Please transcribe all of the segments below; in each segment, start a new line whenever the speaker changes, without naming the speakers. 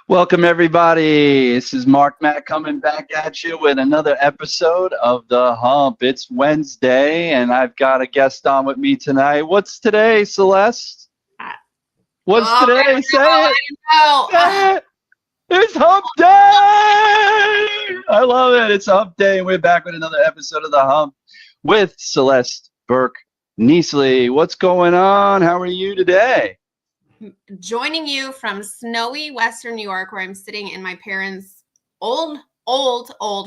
Welcome, everybody. This is Mark Mack coming back at you with another episode of The Hump. It's Wednesday, and I've got a guest on with me tonight. What's today, Celeste? What's today? Say it. It's Hump Day! I love it. It's Hump Day, and we're back with another episode of The Hump with Celeste Berke Knisely. What's going on? How are you today?
Joining you from snowy Western New York, where I'm sitting in my parents' old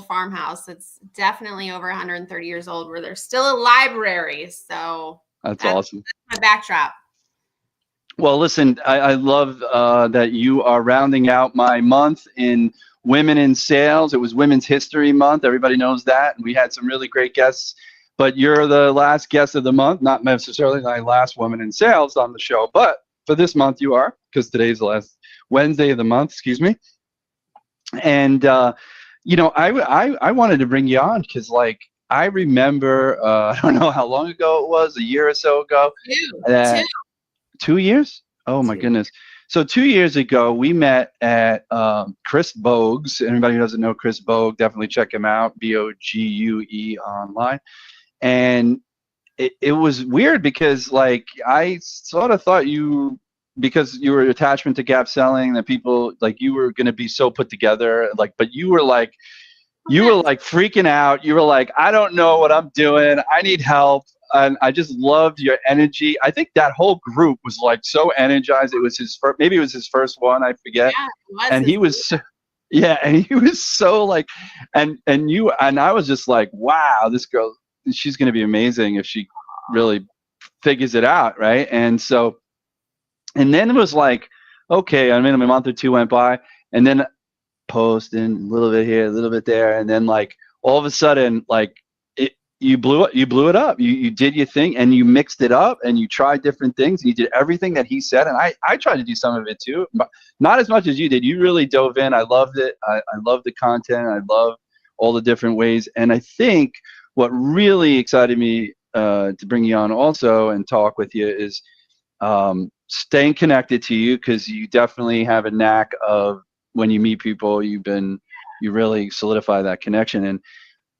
farmhouse. It's definitely over 130 years old, where there's still a library. So
that's awesome.
That's my backdrop.
Well, listen, I love that you are rounding out my month in Women in Sales. It was Women's History Month. Everybody knows that. And we had some really great guests. But you're the last guest of the month, not necessarily my last woman in sales on the show, but for this month you are, because today's the last Wednesday of the month, excuse me. And, you know, I wanted to bring you on because, like, I remember, I don't know how long ago it was, a year or so ago. 2 years? Oh, my goodness. So 2 years ago, we met at Chris Bogue's. Anybody who doesn't know Chris Bogue, definitely check him out, Bogue online. And it was weird because, like, I sort of thought you, because you were attachment to gap selling, that people, like, you were going to be so put together, like, but you were like freaking out. You were like, I don't know what I'm doing. I need help. And I just loved your energy. I think that whole group was like so energized. It was his first, maybe it was his first one, I forget.
Yeah, it was.
And he was so, yeah, and he was so like, and I was just like, wow, this girl, she's going to be amazing if she really figures it out, right? And so, and then it was like, okay, I mean, a month or two went by, and then posting a little bit here, a little bit there, and then, like, all of a sudden, like, you blew it up. You did your thing, and you mixed it up, and you tried different things, and you did everything that he said, and I tried to do some of it too, but not as much as you did. You really dove in. I loved it. I loved the content. I love all the different ways, and I think what really excited me to bring you on also and talk with you is staying connected to you, because you definitely have a knack of, when you meet people, you really solidify that connection. And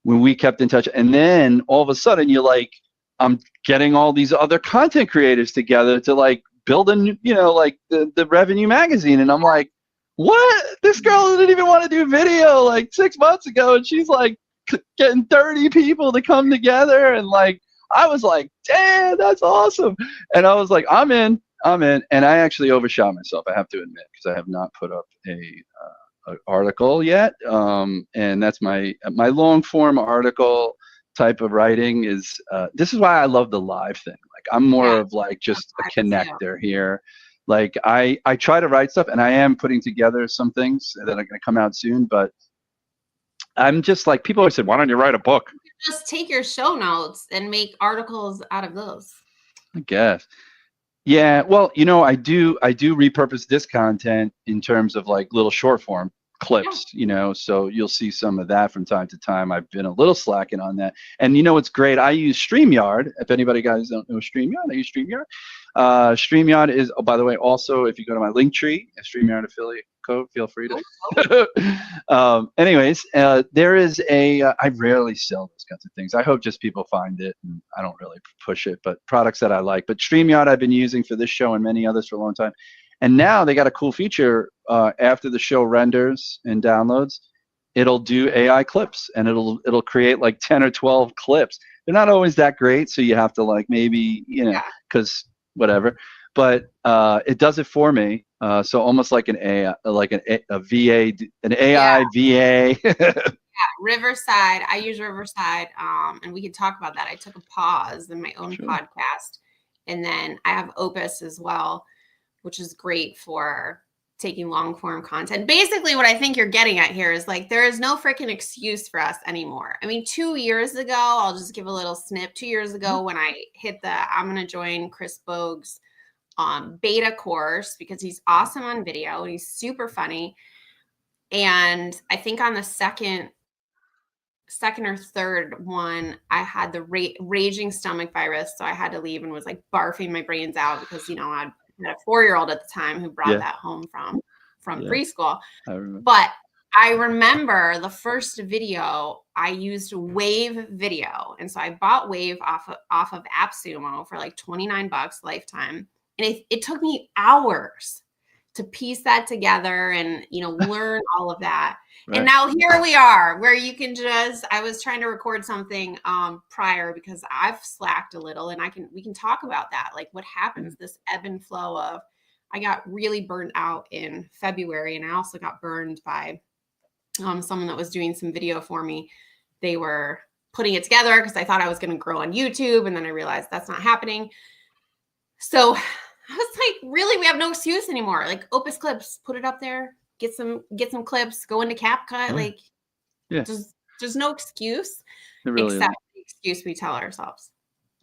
when we kept in touch, and then all of a sudden you're like, I'm getting all these other content creators together to, like, build a, you know, like the Revenue magazine. And I'm like, what? This girl didn't even want to do video like 6 months ago, and she's like getting 30 people to come together. And, like, I was like, damn, that's awesome. And I was like, I'm in. And I actually overshot myself, I have to admit, because I have not put up a article yet. And that's my long form article type of writing is, this is why I love the live thing. Like, I'm more of like just a connector here. Like, I try to write stuff, and I am putting together some things that are going to come out soon, but I'm just like, people always said, why don't you write a book?
Just take your show notes and make articles out of those.
I guess. Yeah, well, you know, I do repurpose this content in terms of, like, little short form clips, you know, so you'll see some of that from time to time. I've been a little slacking on that. And, you know, it's great. I use StreamYard. If anybody guys don't know StreamYard, I use StreamYard. StreamYard is, oh, by the way, also, if you go to my link tree, a StreamYard affiliate code, feel free to. Anyways, there is I rarely sell those kinds of things. I hope just people find it, and I don't really push it, but products that I like. But StreamYard I've been using for this show and many others for a long time. And now they got a cool feature, after the show renders and downloads, it'll do AI clips, and it'll create like 10 or 12 clips. They're not always that great, so you have to, like, maybe, you know, because whatever. But it does it for me. So almost like an AI, like a VA, an AI VA.
Riverside. I use Riverside, and we could talk about that. I took a pause in my own
Sure.
podcast, and then I have Opus as well, which is great for taking long form content. Basically, what I think you're getting at here is like there is no freaking excuse for us anymore. I mean, 2 years ago, I'll just give a little snip. 2 years ago, when I hit I'm going to join Chris Bogue's beta course because he's awesome on video and he's super funny. And I think on the second or third one, I had the raging stomach virus. So I had to leave and was like barfing my brains out because, you know, I had a 4-year-old at the time who brought that home from preschool. But I remember the first video I used Wave Video. And so I bought Wave off of AppSumo for like $29 lifetime. And it took me hours to piece that together and, you know, learn all of that. Right. And now here we are where you can just, I was trying to record something prior because I've slacked a little and we can talk about that. Like what happens, this ebb and flow of, I got really burned out in February and I also got burned by someone that was doing some video for me. They were putting it together because I thought I was going to grow on YouTube. And then I realized that's not happening. So I was like, really, we have no excuse anymore. Like Opus Clips, put it up there, get some clips, go into CapCut. Like, there's no excuse except the excuse we tell ourselves.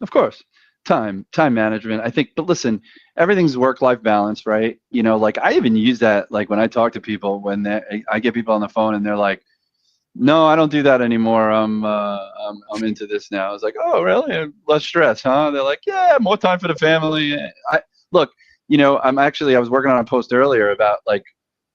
Of course, time management. I think, but listen, everything's work-life balance, right? You know, like I even use that, like when I talk to people, when I get people on the phone and they're like, no, I don't do that anymore. I'm into this now. It's like, oh, really? Less stress, huh? They're like, yeah, more time for the family. Look, you know, I was working on a post earlier about like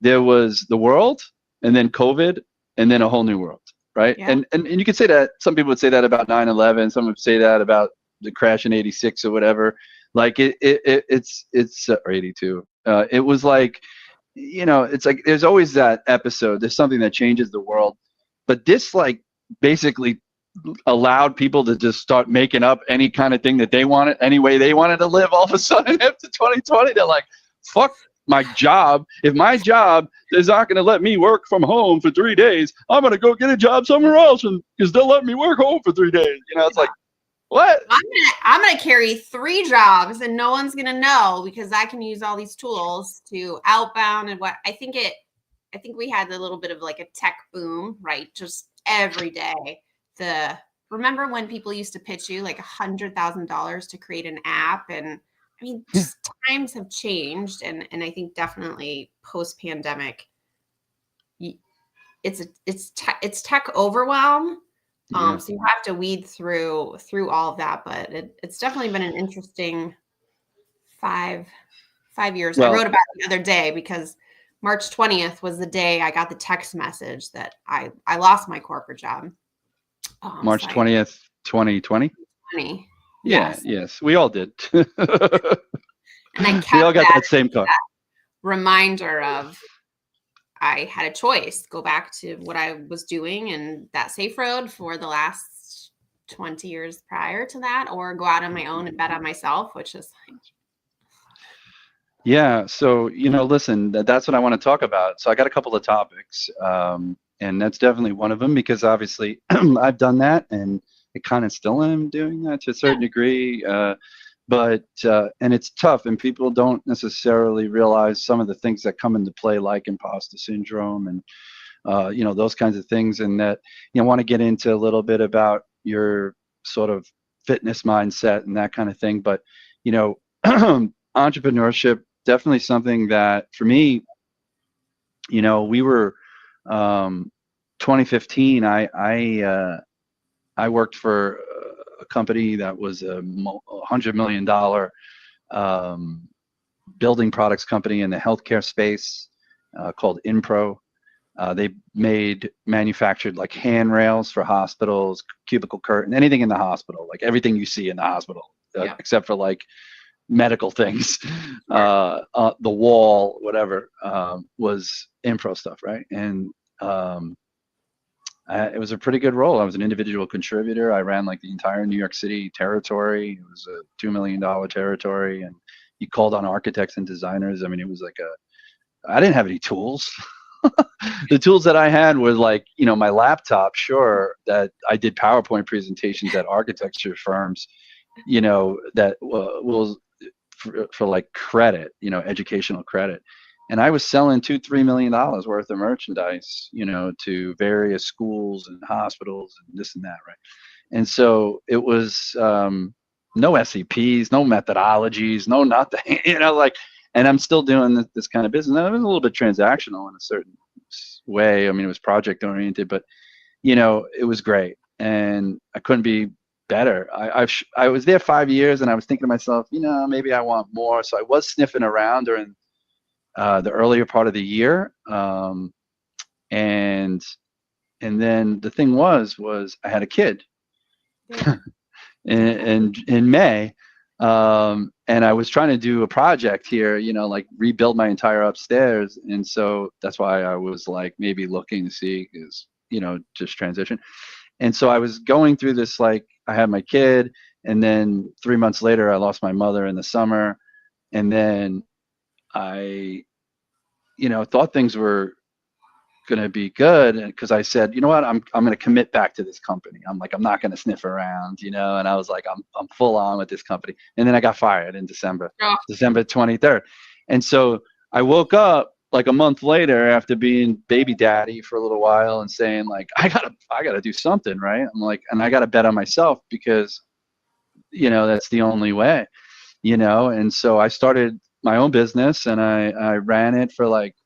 there was the world and then COVID and then a whole new world, right? Yeah. And you could say that, some people would say that about 9/11, some would say that about the crash in '86 or whatever. Like it's or '82. It was like, you know, it's like there's always that episode. There's something that changes the world, but this like basically allowed people to just start making up any kind of thing that they wanted, any way they wanted to live. All of a sudden after 2020, they're like, fuck my job. If my job is not going to let me work from home for 3 days, I'm going to go get a job somewhere else because they'll let me work home for 3 days. You know, it's like, what?
I'm gonna carry 3 jobs and no one's gonna know because I can use all these tools to outbound and what I think we had a little bit of like a tech boom, right? Just every day. Remember when people used to pitch you like $100,000 to create an app? And I mean, just times have changed, and I think definitely post pandemic, it's tech overwhelm. So you have to weed through all of that, but it's definitely been an interesting 5 years. Well, I wrote about it the other day because March 20th was the day I got the text message that I lost my corporate job.
March 20th, 2020? Yes, we all did.
And I kept
we all got that same thought.
Reminder of I had a choice, go back to what I was doing and that safe road for the last 20 years prior to that, or go out on my own and bet on myself, which is like.
Yeah. So, you know, listen, that's what I want to talk about. So I got a couple of topics, and that's definitely one of them because obviously I've done that and I kind of still am doing that to a certain degree. But and it's tough, and people don't necessarily realize some of the things that come into play, like imposter syndrome and you know, those kinds of things. And that, you know, want to get into a little bit about your sort of fitness mindset and that kind of thing. But, you know, entrepreneurship, definitely something that for me, you know, we were 2015. I worked for a company that was a $100 million building products company in the healthcare space called Inpro. They manufactured like handrails for hospitals, cubicle curtain, anything in the hospital, like everything you see in the hospital, except for like medical things, the wall, whatever, was Inpro stuff, right? And it was a pretty good role. I was an individual contributor. I ran like the entire New York City territory. It was a $2 million territory, and you called on architects and designers. I mean, it was like I didn't have any tools. The tools that I had was like, my laptop, sure, that I did PowerPoint presentations at architecture firms, that was for like credit, educational credit. And I was selling $2-3 million worth of merchandise, to various schools and hospitals and this and that, right? And so it was no SEPs, no methodologies, no nothing, and I'm still doing this kind of business. Now, it was a little bit transactional in a certain way. I mean, it was project oriented, but it was great, and I couldn't be better. I was there 5 years, and I was thinking to myself, maybe I want more. So I was sniffing around during the earlier part of the year, and then the thing was I had a kid.
Yeah.
in May, and I was trying to do a project here, like rebuild my entire upstairs, and so that's why I was like maybe looking to see is just transition. And so I was going through this, like I had my kid, and then 3 months later I lost my mother in the summer, and then I thought things were going to be good, because I said, you know what, I'm going to commit back to this company. I'm not going to sniff around, and I was like, I'm full on with this company. And then I got fired in December 23rd. And so I woke up like a month later after being baby daddy for a little while and saying like, I gotta do something, right? I'm like, and I got to bet on myself, because that's the only way, and so I started my own business, and I ran it for like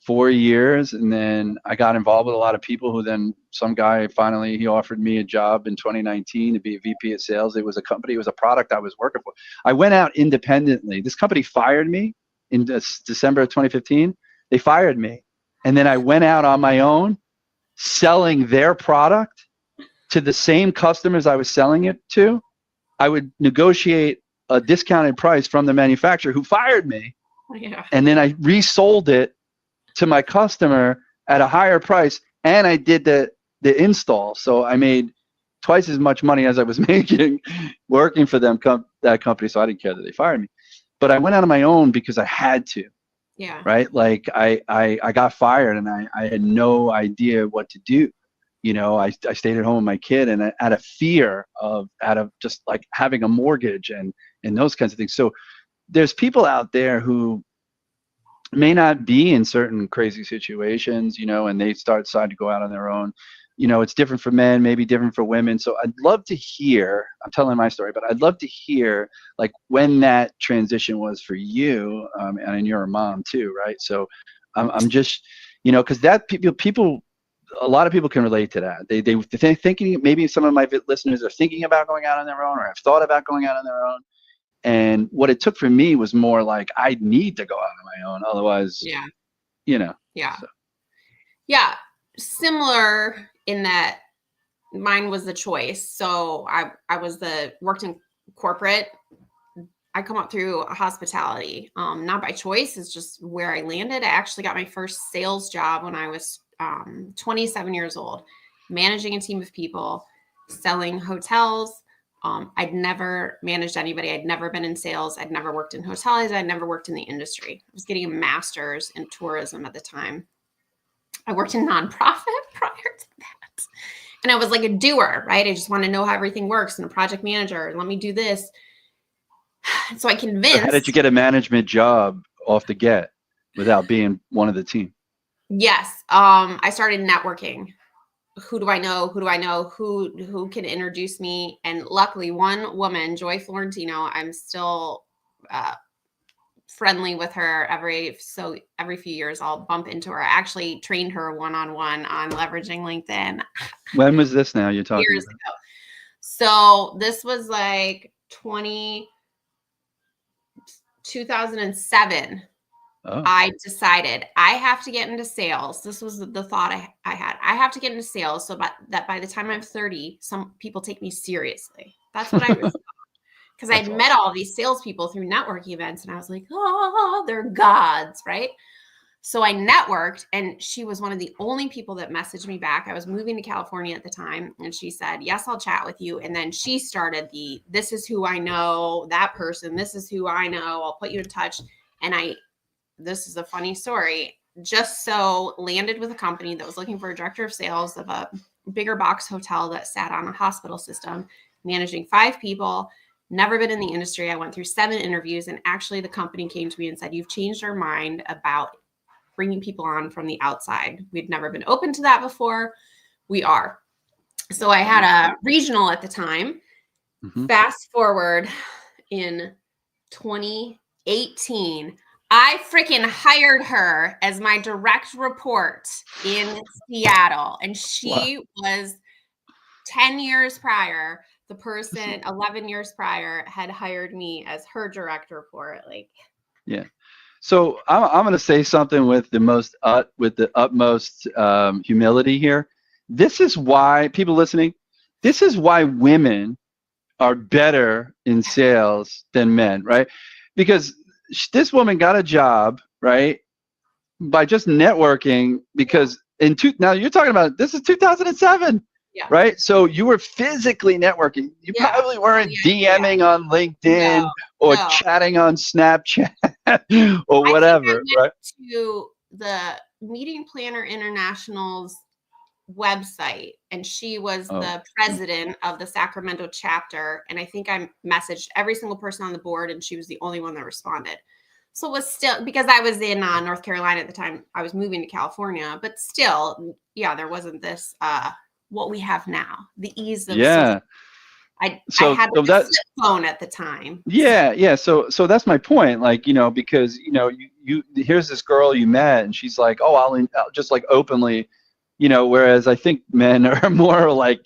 4 years, and then I got involved with a lot of people who then some guy finally, he offered me a job in 2019 to be a VP of sales. It was a company, it was a product I was working for. I went out independently. This company fired me in December of 2015. They fired me. And then I went out on my own selling their product to the same customers I was selling it to. I would negotiate a discounted price from the manufacturer who fired me.
Yeah.
And then I resold it to my customer at a higher price, and I did the install. So I made twice as much money as I was making working for them, that company. So I didn't care that they fired me, but I went out on my own because I had to.
Yeah.
Right. Like I got fired, and I had no idea what to do. I stayed at home with my kid, and out of fear out of just like having a mortgage and those kinds of things. So there's people out there who may not be in certain crazy situations, and they decide to go out on their own. It's different for men, maybe different for women. So I'd love to hear, I'm telling my story, but I'd love to hear like when that transition was for you, and you're a mom too, right? So I'm just, because that people, a lot of people can relate to that. They're thinking, maybe some of my listeners are thinking about going out on their own, or have thought about going out on their own. And what it took for me was more like, I need to go out on my own. Otherwise,
Yeah.
Yeah.
So. Yeah. Similar in that mine was the choice. So I worked in corporate. I come up through hospitality, not by choice. It's just where I landed. I actually got my first sales job when I was 27 years old, managing a team of people, selling hotels. I'd never managed anybody. I'd never been in sales. I'd never worked in hotels. I'd never worked in the industry. I was getting a master's in tourism at the time. I worked in nonprofit prior to that. And I was like a doer, right? I just want to know how everything works, and a project manager. Let me do this. So I convinced.
How did you get a management job off the get without being one of the team?
Yes. I started networking. Who do I know? Who can introduce me? And luckily, one woman, Joy Florentino, I'm still friendly with her. Every few years I'll bump into her. I actually trained her one-on-one on leveraging LinkedIn.
When was this now you're talking
years
about?
ago. So this was like 2007.
Oh.
I decided I have to get into sales. This was the thought I had. I have to get into sales so that by the time I'm 30, some people take me seriously. That's what I was because I'd met all these salespeople through networking events, and I was like, oh, they're gods, right? So I networked, and she was one of the only people that messaged me back. I was moving to California at the time, and she said, yes, I'll chat with you. And then she started this is who I know, that person, this is who I know, I'll put you in touch. And this is a funny story. just so landed with a company that was looking for a director of sales of a bigger box hotel that sat on a hospital system, managing 5 people, never been in the industry. I went through 7 interviews, and actually the company came to me and said, "You've changed our mind about bringing people on from the outside. We'd never been open to that before. We are." So I had a regional at the time.
Mm-hmm.
Fast forward in 2018, I freaking hired her as my direct report in Seattle. And she was 10 years prior. The person 11 years prior had hired me as her direct report. Like,
yeah. So I'm going to say something with the utmost humility here. This is why people listening. This is why women are better in sales than men, right? Because this woman got a job, right, by just networking. Because now you're talking about this is 2007.
yeah.
Right. So you were physically networking. You probably weren't DMing on LinkedIn or chatting on Snapchat or whatever.
I went to the Meeting Planner International's website, and she was the president of the Sacramento chapter. And I think I messaged every single person on the board, and she was the only one that responded. So it was still, because I was in North Carolina at the time, I was moving to California, but still, yeah, there wasn't this, what we have now, the ease of I had a flip phone at the time.
Yeah. So that's my point. Like, because you here's this girl you met, and she's like, oh, I'll just like openly, whereas I think men are more like,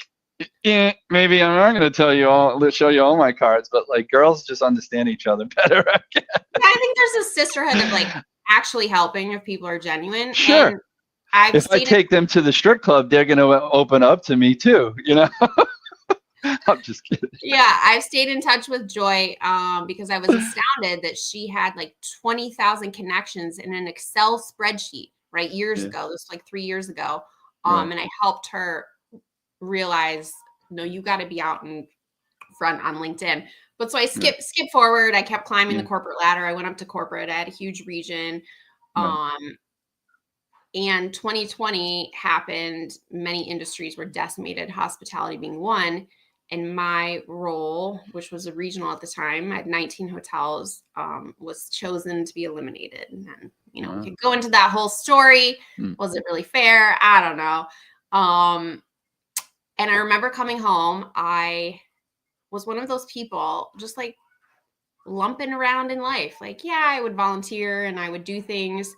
maybe I'm not going to show you all my cards, but like girls just understand each other better. I
think there's a sisterhood of like actually helping if people are genuine.
Sure. And if I take them to the strip club, they're going to open up to me too, I'm just kidding.
Yeah, I've stayed in touch with Joy because I was astounded that she had like 20,000 connections in an Excel spreadsheet, right? Years ago. This was like 3 years ago. And I helped her realize, no, you got to be out in front on LinkedIn. But so I skip forward. I kept climbing the corporate ladder. I went up to corporate. I had a huge region. And 2020 happened. Many industries were decimated, hospitality being one. And my role, which was a regional at the time, I had 19 hotels, was chosen to be eliminated. And then, we could go into that whole story. Was it really fair? I don't know. And I remember coming home, I was one of those people just like lumping around in life. Like, yeah, I would volunteer and I would do things.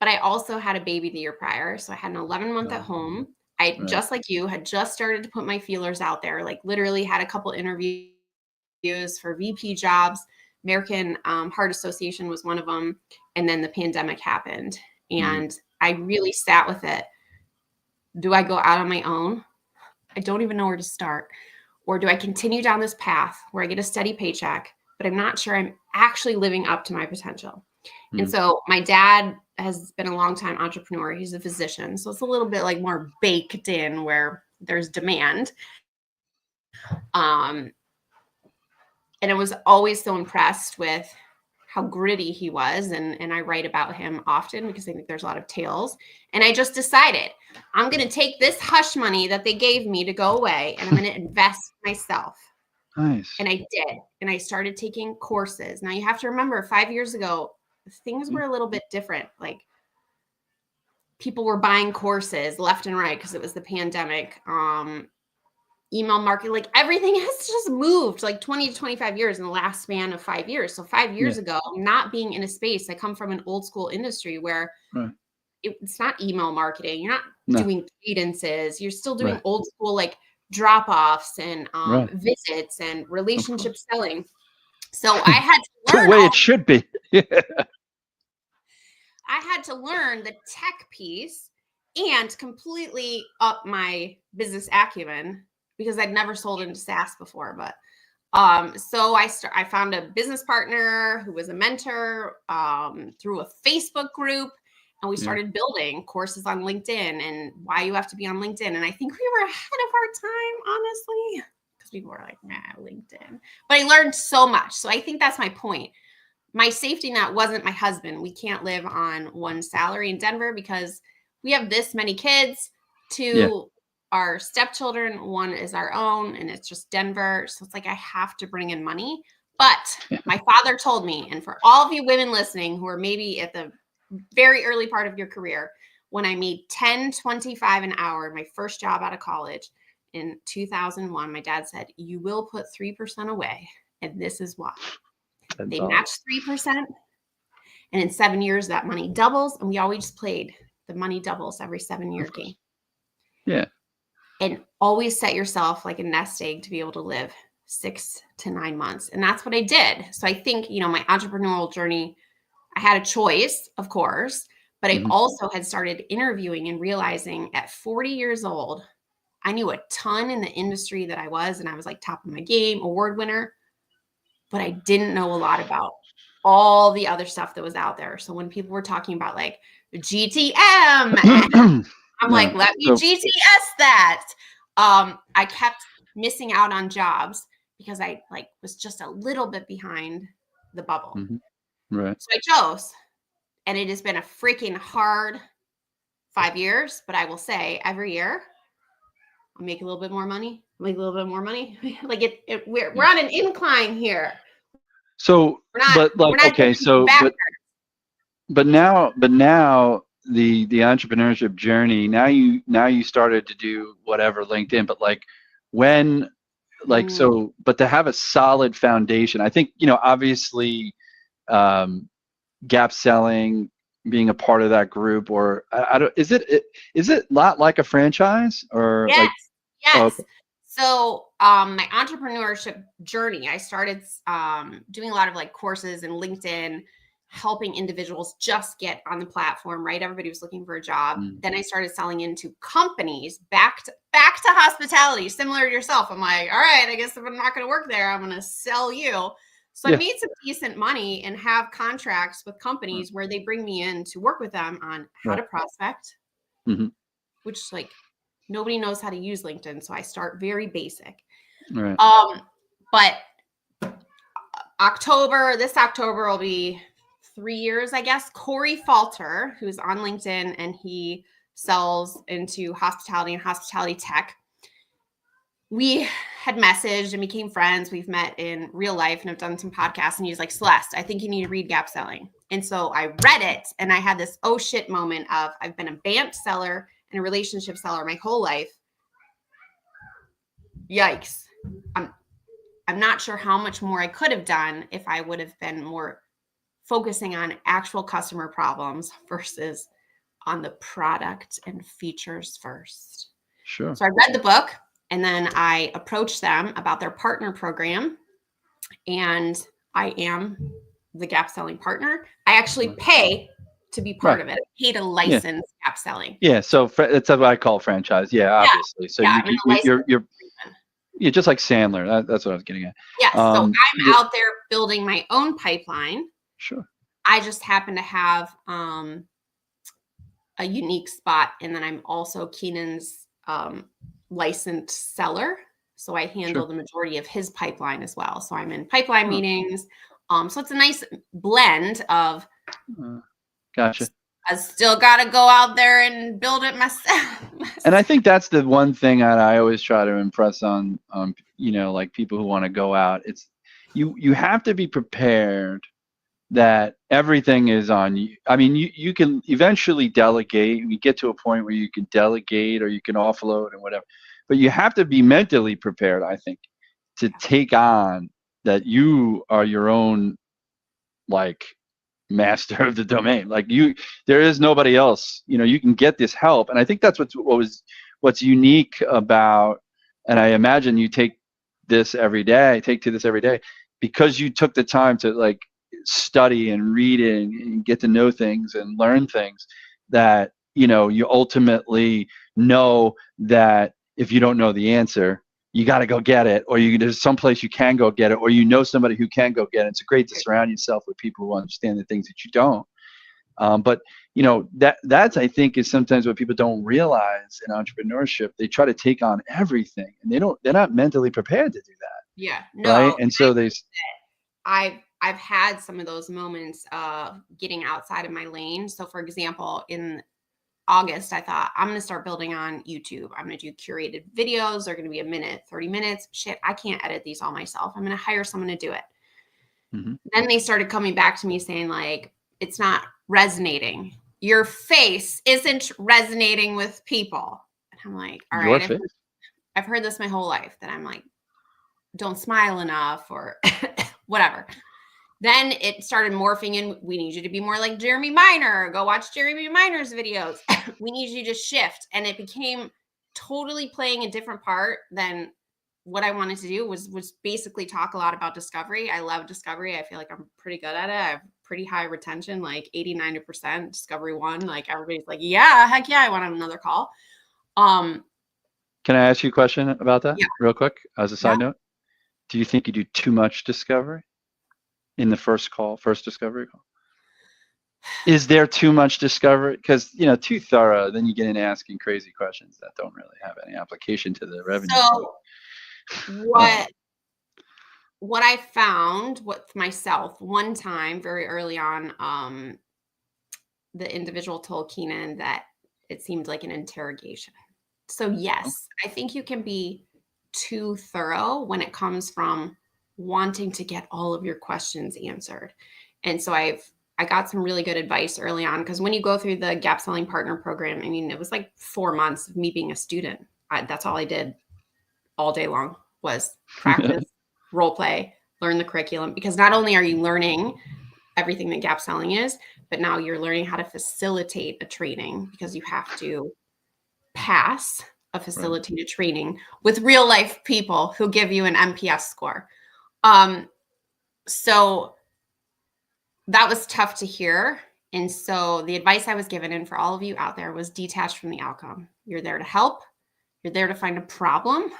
But I also had a baby the year prior. So I had an 11-month at home. I, just like you, had just started to put my feelers out there, like literally had a couple interviews for VP jobs. American Heart Association was one of them. And then the pandemic happened. And I really sat with it. Do I go out on my own? I don't even know where to start. Or do I continue down this path where I get a steady paycheck, but I'm not sure I'm actually living up to my potential? And so my dad has been a longtime entrepreneur. He's a physician. So it's a little bit like more baked in where there's demand. And I was always so impressed with how gritty he was. And I write about him often because I think there's a lot of tales. And I just decided I'm going to take this hush money that they gave me to go away, and I'm going to invest myself.
Nice.
And I did. And I started taking courses. Now you have to remember 5 years ago, things were a little bit different. Like people were buying courses left and right because it was the pandemic. Email marketing, like everything has just moved like 20 to 25 years in the last span of 5 years. So 5 years ago, not being in a space, I come from an old school industry where it's not email marketing. You're not doing cadences. You're still doing old school, like drop-offs and visits and relationship selling. So I had to learn
the way it should be.
I had to learn the tech piece and completely up my business acumen because I'd never sold into SaaS before. But so I found a business partner who was a mentor through a Facebook group. And we started building courses on LinkedIn and why you have to be on LinkedIn. And I think we were ahead of our time, honestly, because people were like, LinkedIn. But I learned so much. So I think that's my point. my safety net wasn't my husband. We can't live on one salary in Denver because we have this many kids. Two are stepchildren. One is our own, and it's just Denver. So it's like I have to bring in money. But my father told me, and for all of you women listening who are maybe at the very early part of your career, when I made $10.25 an hour, my first job out of college in 2001, my dad said, "You will put 3% away, and this is why." They matched 3%, and in 7 years, that money doubles, and we always played the money doubles every 7-year game.
Yeah.
And always set yourself like a nest egg to be able to live 6 to 9 months. And that's what I did. So I think, my entrepreneurial journey, I had a choice, of course, but I also had started interviewing and realizing at 40 years old, I knew a ton in the industry that I was, and I was like top of my game, award winner, but I didn't know a lot about all the other stuff that was out there. So when people were talking about like GTM, I'm like, let me GTS that. I kept missing out on jobs because I was just a little bit behind the bubble.
Right.
So I chose, and it has been a freaking hard 5 years, but I will say every year I'll make a little bit more money, like we're on an incline here.
So, but now the entrepreneurship journey, now you started to do whatever LinkedIn, but like when, like, so, but to have a solid foundation, I think, obviously, gap selling, being a part of that group, or I don't, is it not like a franchise or
yes,
like,
yes.
oh, okay.
So my entrepreneurship journey, I started doing a lot of like courses and LinkedIn, helping individuals just get on the platform, right? Everybody was looking for a job. Then I started selling into companies back to hospitality, similar to yourself. I'm like, all right, I guess if I'm not going to work there, I'm going to sell you. So I made some decent money and have contracts with companies where they bring me in to work with them on how to prospect, which like nobody knows how to use LinkedIn. So I start very basic.
Right.
But this October will be 3 years, I guess. Corey Falter, who's on LinkedIn, and he sells into hospitality and hospitality tech. We had messaged and became friends. We've met in real life and have done some podcasts. And he's like, "Celeste, I think you need to read Gap Selling." And so I read it, and I had this oh shit moment of I've been a BANT seller and a relationship seller my whole life. Yikes. I'm not sure how much more I could have done if I would have been more focusing on actual customer problems versus on the product and features first.
Sure.
So I read the book, and then I approached them about their partner program, and I am the Gap Selling partner. I actually pay to be part of it. I pay to license Gap Selling.
Yeah, so that's what I call franchise. Yeah, obviously. So you're just like Sandler. That's what I was getting at.
Yeah, so I'm out there building my own pipeline.
Sure.
I just happen to have a unique spot, and then I'm also Keenan's licensed seller. So I handle the majority of his pipeline as well. So I'm in pipeline meetings. So it's a nice blend of
gotcha.
I still got to go out there and build it myself.
And I think that's the one thing that I always try to impress on like people who want to go out. It's you have to be prepared that everything is on you. I mean, you can eventually delegate. You get to a point where you can delegate or you can offload and whatever. But you have to be mentally prepared, I think, to take on that you are your own, like, master of the domain. Like there is nobody else. You can get this help. And I think that's what's unique about, and I imagine you take to this every day because you took the time to like study and read and get to know things and learn things that you ultimately know that if you don't know the answer, you got to go get it, or there's someplace you can go get it, or somebody who can go get it. It's great to surround yourself with people who understand the things that you don't. But that's I think is sometimes what people don't realize in entrepreneurship. They try to take on everything, and they're not mentally prepared to do that.
Yeah, no.
Right, and so I
I've had some of those moments of getting outside of my lane. So for example, in August, I thought I'm going to start building on YouTube. I'm going to do curated videos. They're going to be a minute, 30 minutes. Shit, I can't edit these all myself. I'm going to hire someone to do it.
Mm-hmm.
Then they started coming back to me saying like, it's not resonating. Your face isn't resonating with people. And I'm like, all
Your
right,
face?
I've heard this my whole life, that I'm like, don't smile enough or whatever. Then it started morphing in, we need you to be more like Jeremy Minor. Go watch Jeremy Minor's videos. We need you to shift. And it became totally playing a different part than what I wanted to do, was basically talk a lot about discovery. I love discovery. I feel like I'm pretty good at it. I have pretty high retention, like 80, 90% discovery one. Like everybody's like, yeah, heck yeah, I want another call.
Can I ask you a question about that real quick as a side
Yeah.
note? Do you think you do too much discovery in the first discovery call? Is there too much discovery? Because, too thorough, then you get into asking crazy questions that don't really have any application to the revenue.
So what I found with myself one time very early on, the individual told Keenan that it seemed like an interrogation. So yes, I think you can be too thorough when it comes from wanting to get all of your questions answered. And so I got some really good advice early on, because when you go through the Gap Selling Partner Program, I mean, it was like 4 months of me being a student. That's all I did all day long, was practice, role play, learn the curriculum, because not only are you learning everything that gap selling is, but now you're learning how to facilitate a training, because you have to pass a facilitated training with real life people who give you an NPS score. So that was tough to hear. And so the advice I was given, and for all of you out there, was detach from the outcome. You're there to help. You're there to find a problem.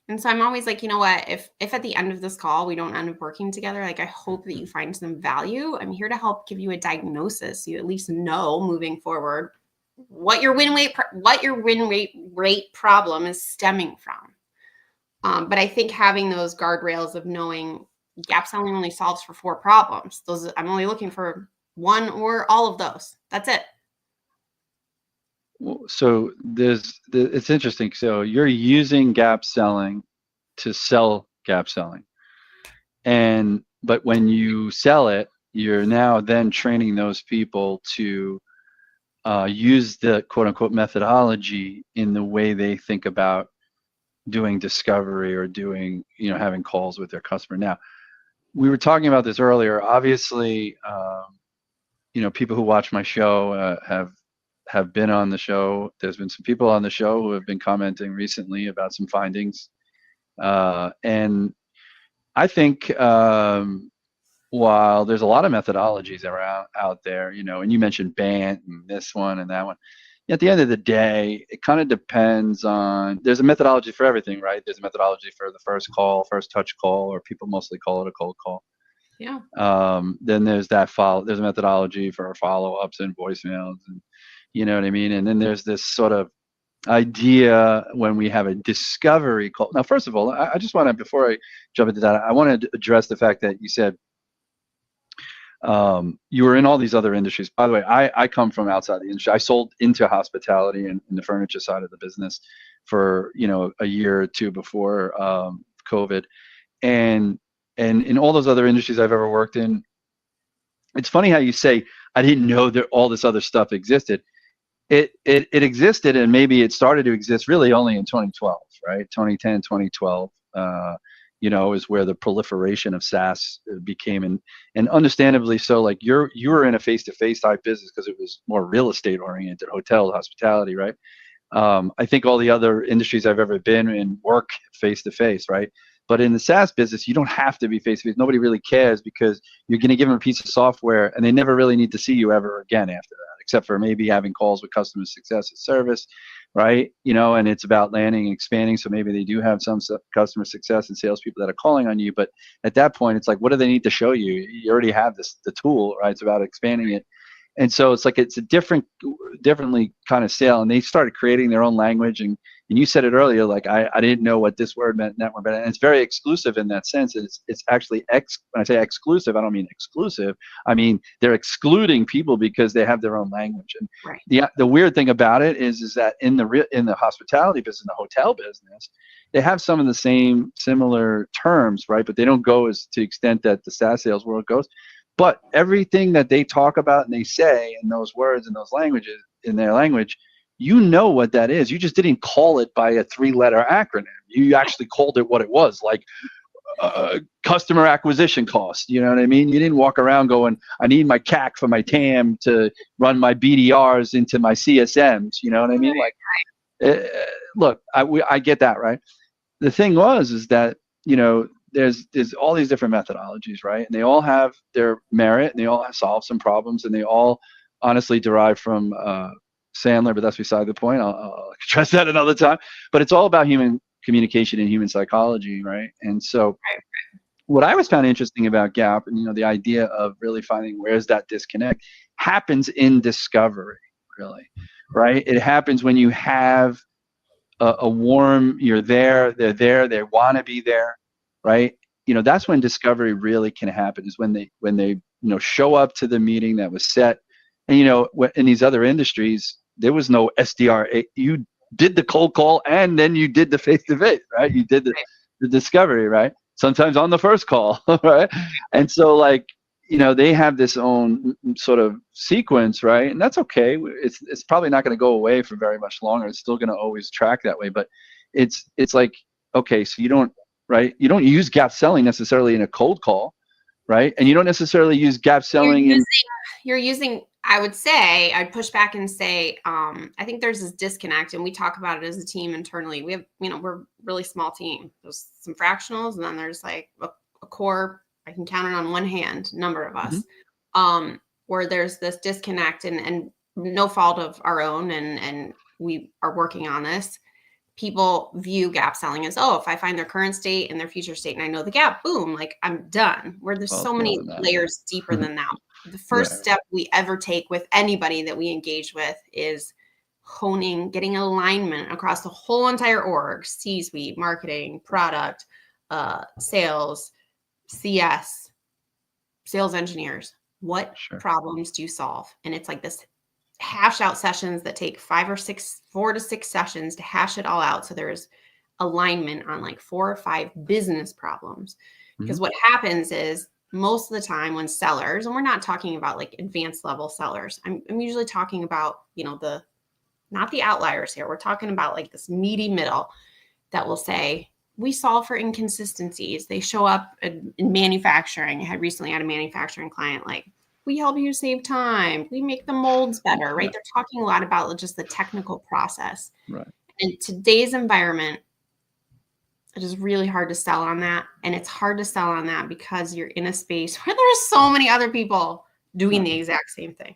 And so I'm always like, you know what, if at the end of this call, we don't end up working together, like, I hope that you find some value. I'm here to help give you a diagnosis. So you at least know moving forward what your win rate problem is stemming from. But I think having those guardrails of knowing gap selling only solves for 4 problems. I'm only looking for one or all of those. That's it.
So it's interesting. So you're using gap selling to sell gap selling, but when you sell it, you're now then training those people to use the quote unquote methodology in the way they think about doing discovery or doing, having calls with their customer. Now, we were talking about this earlier. Obviously, people who watch my show have been on the show. There's been some people on the show who have been commenting recently about some findings. And I think while there's a lot of methodologies out there, and you mentioned BANT and this one and that one, at the end of the day, it kind of depends on, there's a methodology for everything, right? There's a methodology for the first touch call, or people mostly call it a cold call.
Yeah.
Then there's there's a methodology for follow-ups and voicemails, and you know what I mean? And then there's this sort of idea when we have a discovery call. Now, first of all, I just want to, before I jump into that, I want to address the fact that you said you were in all these other industries. By the way, I come from outside the industry. I sold into hospitality and in the furniture side of the business for a year or two before COVID, and in all those other industries I've ever worked in, it's funny how you say I didn't know that all this other stuff existed. It existed, and maybe it started to exist really only in 2012, right? 2010, 2012. Is where the proliferation of SaaS became, and understandably so. Like you were in a face-to-face type business because it was more real estate oriented, hotel, hospitality, right? I think all the other industries I've ever been in work face-to-face, right? But in the SaaS business, you don't have to be face-to-face. Nobody really cares, because you're going to give them a piece of software and they never really need to see you ever again after that, except for maybe having calls with customer success and service, right? And it's about landing and expanding. So maybe they do have some customer success and salespeople that are calling on you. But at that point, it's like, what do they need to show you? You already have the tool, right? It's about expanding it. And so it's like it's a differently kind of sale. And they started creating their own language and And you said it earlier, like I didn't know what this word meant, that word meant. And it's very exclusive in that sense. It's actually when I say exclusive, I don't mean exclusive. I mean they're excluding people because they have their own language. And
Right.
the weird thing about it is that in the hospitality business, in the hotel business, they have some of the same similar terms, right? But they don't go as to the extent that the SaaS sales world goes. But everything that they talk about and they say in those words and those languages, in their language, you know what that is. You just didn't call it by a 3-letter acronym. You actually called it what it was, like customer acquisition cost. You know what I mean? You didn't walk around going, I need my CAC for my TAM to run my BDRs into my CSMs. You know what I mean? Like, look, I get that, right? The thing is that, you know, there's all these different methodologies, right? And they all have their merit, and they all solve some problems, and they all honestly derive from Sandler, but that's beside the point. I'll address that another time. But it's all about human communication and human psychology, right? And so what I always found interesting about Gap, and, you know, the idea of really finding where's that disconnect, happens in discovery, really, right? It happens when you have a warm, you're there, they're there, they want to be there, right? You know, that's when discovery really can happen, is when they you know, show up to the meeting that was set. And, you know, in these other industries, there was no SDR. You did the cold call and then you did the face-to-face, right? You did the discovery, right? Sometimes on the first call, right? And so, like, you know, they have this own sort of sequence, right? And that's okay. It's probably not going to go away for very much longer. It's still going to always track that way. But it's like, okay, so you don't use gap selling necessarily in a cold call, right? And you don't necessarily use gap selling
You're using, I would say, I'd push back and say, I think there's this disconnect, and we talk about it as a team internally. We have, you know, we're a really small team. There's some fractionals, and then there's like a core, I can count it on one hand, number of us, where there's this disconnect, and no fault of our own, and we are working on this. People view gap selling as, oh, if I find their current state and their future state and I know the gap, boom, like I'm done. Where there's so many layers deeper than that. The first step we ever take with anybody that we engage with is honing, getting alignment across the whole entire org, C-suite, marketing, product, sales, CS, sales engineers. What problems do you solve? And it's like this hash out sessions that take 4 to 6 sessions to hash it all out. So there's alignment on like 4 or 5 business problems. Because what happens is, most of the time when sellers, and we're not talking about like advanced level sellers, I'm usually talking about, you know, not the outliers here. We're talking about like this meaty middle that will say, we solve for inconsistencies. They show up in manufacturing. I recently had a manufacturing client, like, we help you save time. We make the molds better, right? They're talking a lot about just the technical process.
Right.
In today's environment, it is really hard to sell on that. And it's hard to sell on that because you're in a space where there are so many other people doing the exact same thing.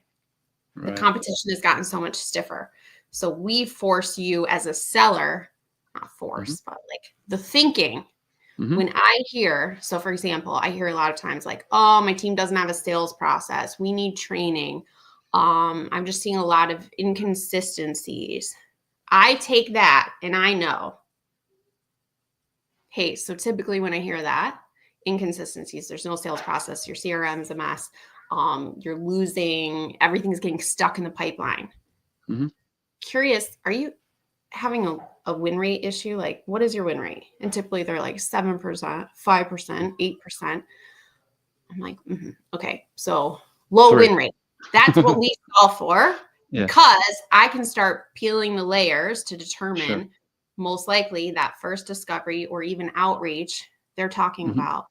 The competition has gotten so much stiffer. So we force you as a seller, not force, but like the thinking. When I hear, so for example, I hear a lot of times like, oh, my team doesn't have a sales process. We need training. I'm just seeing a lot of inconsistencies. I take that and I know, hey, so typically when I hear that, inconsistencies, there's no sales process, your CRM is a mess, you're losing, everything's getting stuck in the pipeline. Curious, are you having a win rate issue? Like, what is your win rate? And typically they're like 7%, 5%, 8%. I'm like, okay, so low win rate. That's what we solve for, because I can start peeling the layers to determine most likely that first discovery or even outreach, they're talking about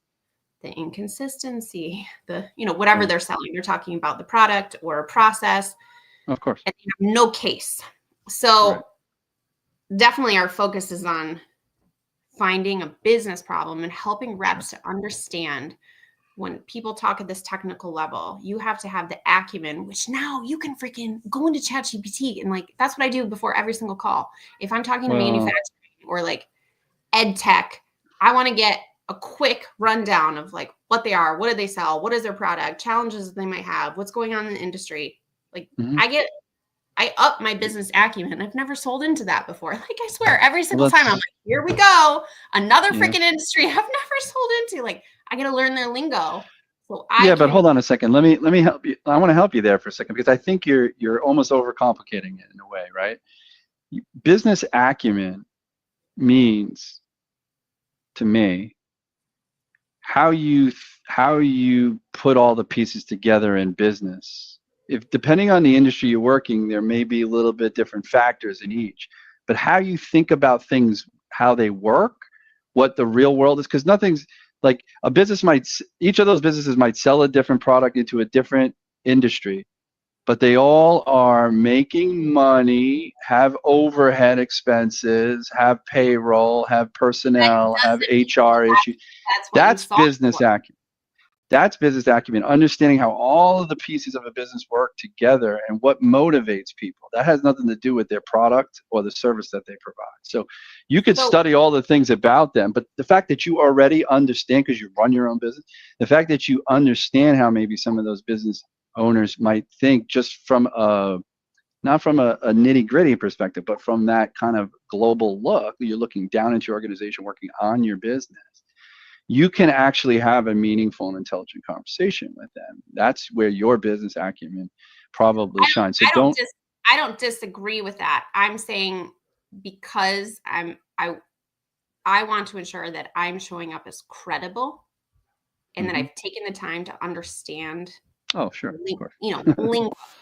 the inconsistency, the, you know, whatever they're selling. They're talking about the product or a process.
Of course.
And they have no case. So definitely our focus is on finding a business problem and helping reps to understand, when people talk at this technical level, you have to have the acumen, which now you can freaking go into ChatGPT, and like, that's what I do before every single call. If I'm talking to manufacturing or like ed tech, I want to get a quick rundown of like what they are, what do they sell, what is their product, challenges they might have, what's going on in the industry. Like I up my business acumen. I've never sold into that before. Like, I swear, every single time I'm like, here we go, another freaking industry I've never sold into. Like, I got to learn their lingo. So
but hold on a second. Let me help you. I want to help you there for a second, because I think you're almost overcomplicating it in a way, right? Business acumen means, to me, how you put all the pieces together in business. If depending on the industry you're working, there may be a little bit different factors in each, but how you think about things, how they work, what the real world is, because nothing's like a business each of those businesses might sell a different product into a different industry, but they all are making money, have overhead expenses, have payroll, have personnel, have HR issues. That's business acumen. That's business acumen, understanding how all of the pieces of a business work together and what motivates people. That has nothing to do with their product or the service that they provide. So you could study all the things about them, but the fact that you already understand, because you run your own business, the fact that you understand how maybe some of those business owners might think, just from not from a nitty-gritty perspective, but from that kind of global look, you're looking down into your organization, working on your business, you can actually have a meaningful and intelligent conversation with them. That's where your business acumen probably shines. So
I don't disagree with that. I'm saying, because I want to ensure that I'm showing up as credible, and that I've taken the time to understand.
Oh, sure.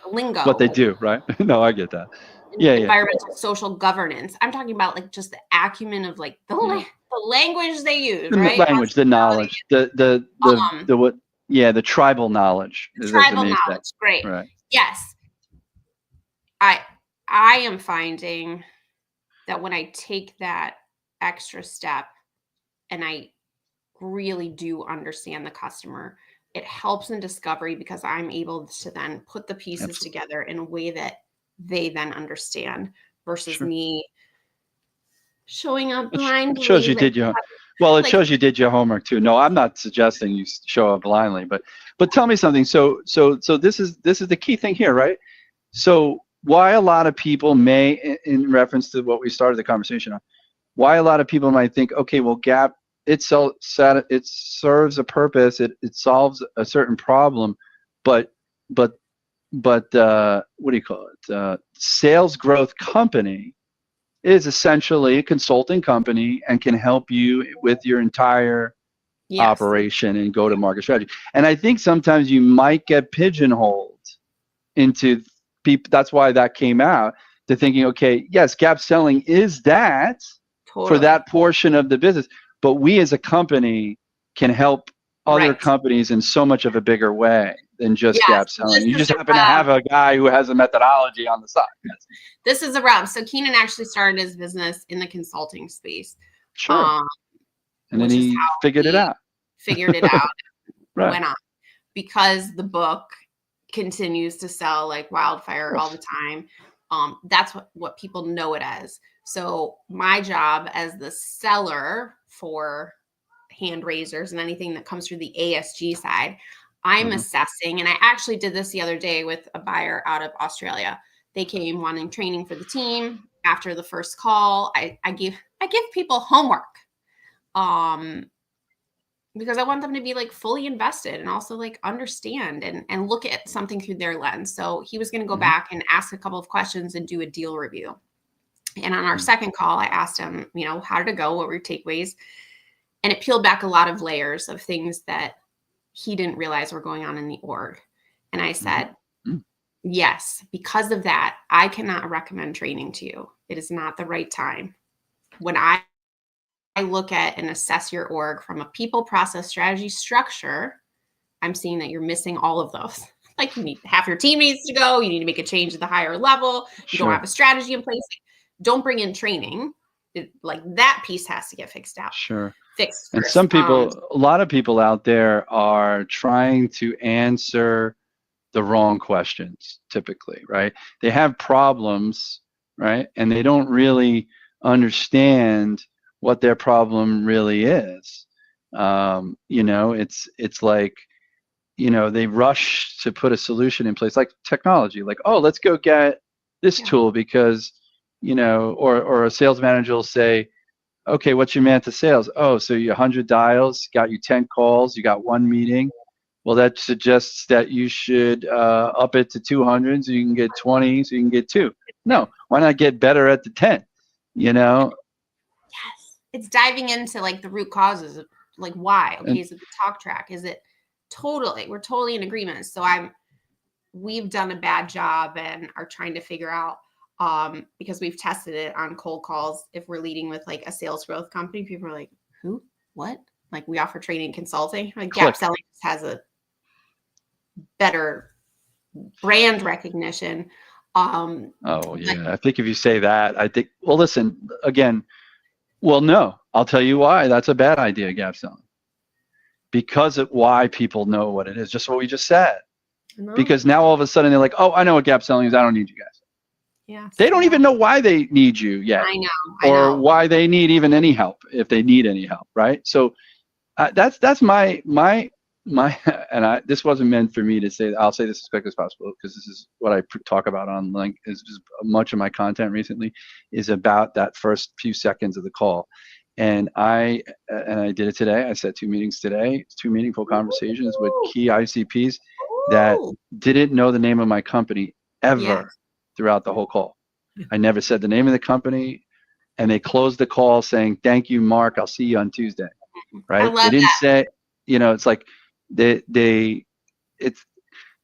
Lingo.
What they do, right? No, I get that.
Environmental, social governance. I'm talking about like just the acumen of like the language they use, right?
Language, the knowledge, the tribal knowledge.
Tribal knowledge, great.
Right.
Yes. I am finding that when I take that extra step and I really do understand the customer, it helps in discovery, because I'm able to then put the pieces together in a way that they then understand, versus me showing up blindly.
It shows you did your shows you did your homework too. No, I'm not suggesting you show up blindly, but tell me something. So this is the key thing here, right? So why a lot of people may, in reference to what we started the conversation on, why a lot of people might think, okay, well, Gap, it serves a purpose, it solves a certain problem, but what do you call it? Sales growth company is essentially a consulting company and can help you with your entire operation and go-to-market strategy. And I think sometimes you might get pigeonholed into people. That's why that came out, to thinking, okay, yes, gap selling is that for that portion of the business, but we as a company can help other companies in so much of a bigger way than just gap selling. You just happen to have a guy who has a methodology on the side.
This is a rub. So Keenan actually started his business in the consulting space.
Sure. And then he figured it out.
Went on, because the book continues to sell like wildfire all the time. That's what people know it as. So my job as the seller for hand raisers and anything that comes through the ASG side, I'm assessing, and I actually did this the other day with a buyer out of Australia. They came wanting training for the team. After the first call, I give people homework, because I want them to be like fully invested and also like understand and look at something through their lens. So he was going to go back and ask a couple of questions and do a deal review. And on our second call, I asked him, how did it go? What were your takeaways? And it peeled back a lot of layers of things that he didn't realize were going on in the org. And I said, yes, because of that, I cannot recommend training to you. It is not the right time. When I look at and assess your org from a people, process, strategy, structure, I'm seeing that you're missing all of those. Like, you need half your team needs to go. You need to make a change at the higher level. You don't have a strategy in place. Don't bring in training. Like, that piece has to get fixed out. Fixed first.
And some people, a lot of people out there are trying to answer the wrong questions, typically, right? They have problems, right? And they don't really understand what their problem really is. It's like, they rush to put a solution in place, like technology, like, oh, let's go get this tool because, or a sales manager will say, okay, what's your man to sales? Oh, so you 100 dials, got you 10 calls, you got 1 meeting. Well, that suggests that you should up it to 200 so you can get 20, so you can get 2. No, why not get better at the 10?
Yes, it's diving into like the root causes of like why. Okay, is it the talk track? Is it we're totally in agreement. So we've done a bad job and are trying to figure out because we've tested it on cold calls. If we're leading with like a sales growth company, people are like, who, what? Like we offer training and consulting. Like Gap Selling has a better brand recognition.
I think if you say that, I think, well, listen, again, well, no, I'll tell you why that's a bad idea, Gap Selling. Because of why people know what it is, just what we just said. Because now all of a sudden they're like, oh, I know what Gap Selling is. I don't need you guys.
Yeah.
They don't even know why they need you yet.
I know.
Or why they need even any help, if they need any help, right? So that's my and this wasn't meant for me to say. I'll say this as quick as possible because this is what I talk about on link. Is much of my content recently is about that first few seconds of the call, and I did it today. I set 2 meetings today, 2 meaningful conversations with key ICPs that didn't know the name of my company ever throughout the whole call. I never said the name of the company, and they closed the call saying, "Thank you, Mark. I'll see you on Tuesday." Right? They didn't say, it's like the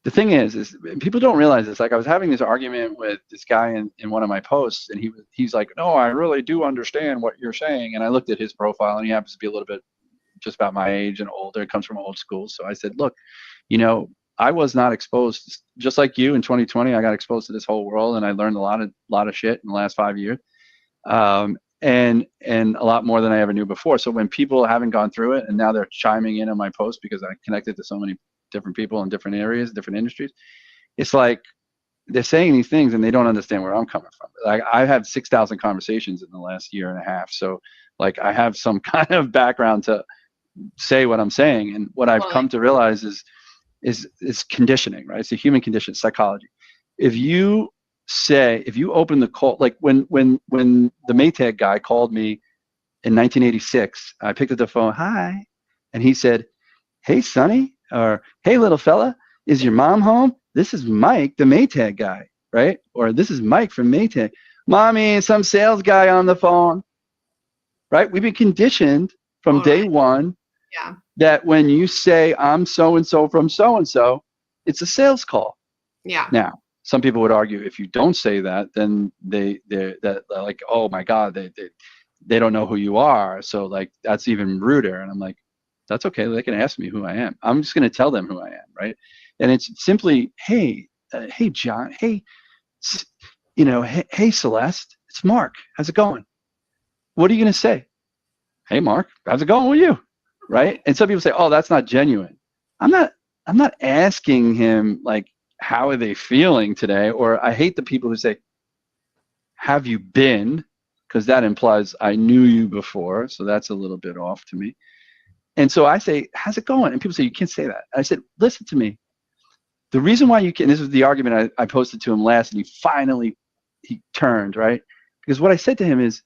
thing is people don't realize this. Like I was having this argument with this guy in one of my posts, and he's like, "No, I really do understand what you're saying." And I looked at his profile, and he happens to be a little bit just about my age and older. It comes from old school. So I said, "Look, I was not exposed, just like you in 2020. I got exposed to this whole world, and I learned a lot of shit in the last 5 years, and a lot more than I ever knew before. So when people haven't gone through it, and now they're chiming in on my post because I connected to so many different people in different areas, different industries, it's like they're saying these things and they don't understand where I'm coming from. Like I've had 6,000 conversations in the last year and a half, so like I have some kind of background to say what I'm saying, and what I've come to realize is conditioning, right? It's a human condition, psychology. If you open the call, like when the Maytag guy called me in 1986, I picked up the phone, "Hi," and he said, "Hey, Sonny," or "Hey, little fella, is your mom home? This is Mike, the Maytag guy," right? Or "This is Mike from Maytag. Mommy, some sales guy on the phone," right? We've been conditioned from day one.
Yeah.
That when you say "I'm so-and-so from so-and-so," it's a sales call.
Yeah.
Now, some people would argue if you don't say that, then they're like, oh my God, they don't know who you are. So like, that's even ruder. And I'm like, that's okay. They can ask me who I am. I'm just going to tell them who I am. Right. And it's simply, hey, John, hey, hey, Celeste, it's Mark. How's it going? What are you going to say? Hey, Mark, how's it going with you? Right? And some people say, "Oh, that's not genuine." I'm not asking him like, how are they feeling today? Or I hate the people who say, "Have you been?" Because that implies I knew you before. So that's a little bit off to me. And so I say, "How's it going?" And people say, "You can't say that." I said, "Listen to me. The reason why you can," this was the argument I posted to him last, and he turned, right? Because what I said to him is,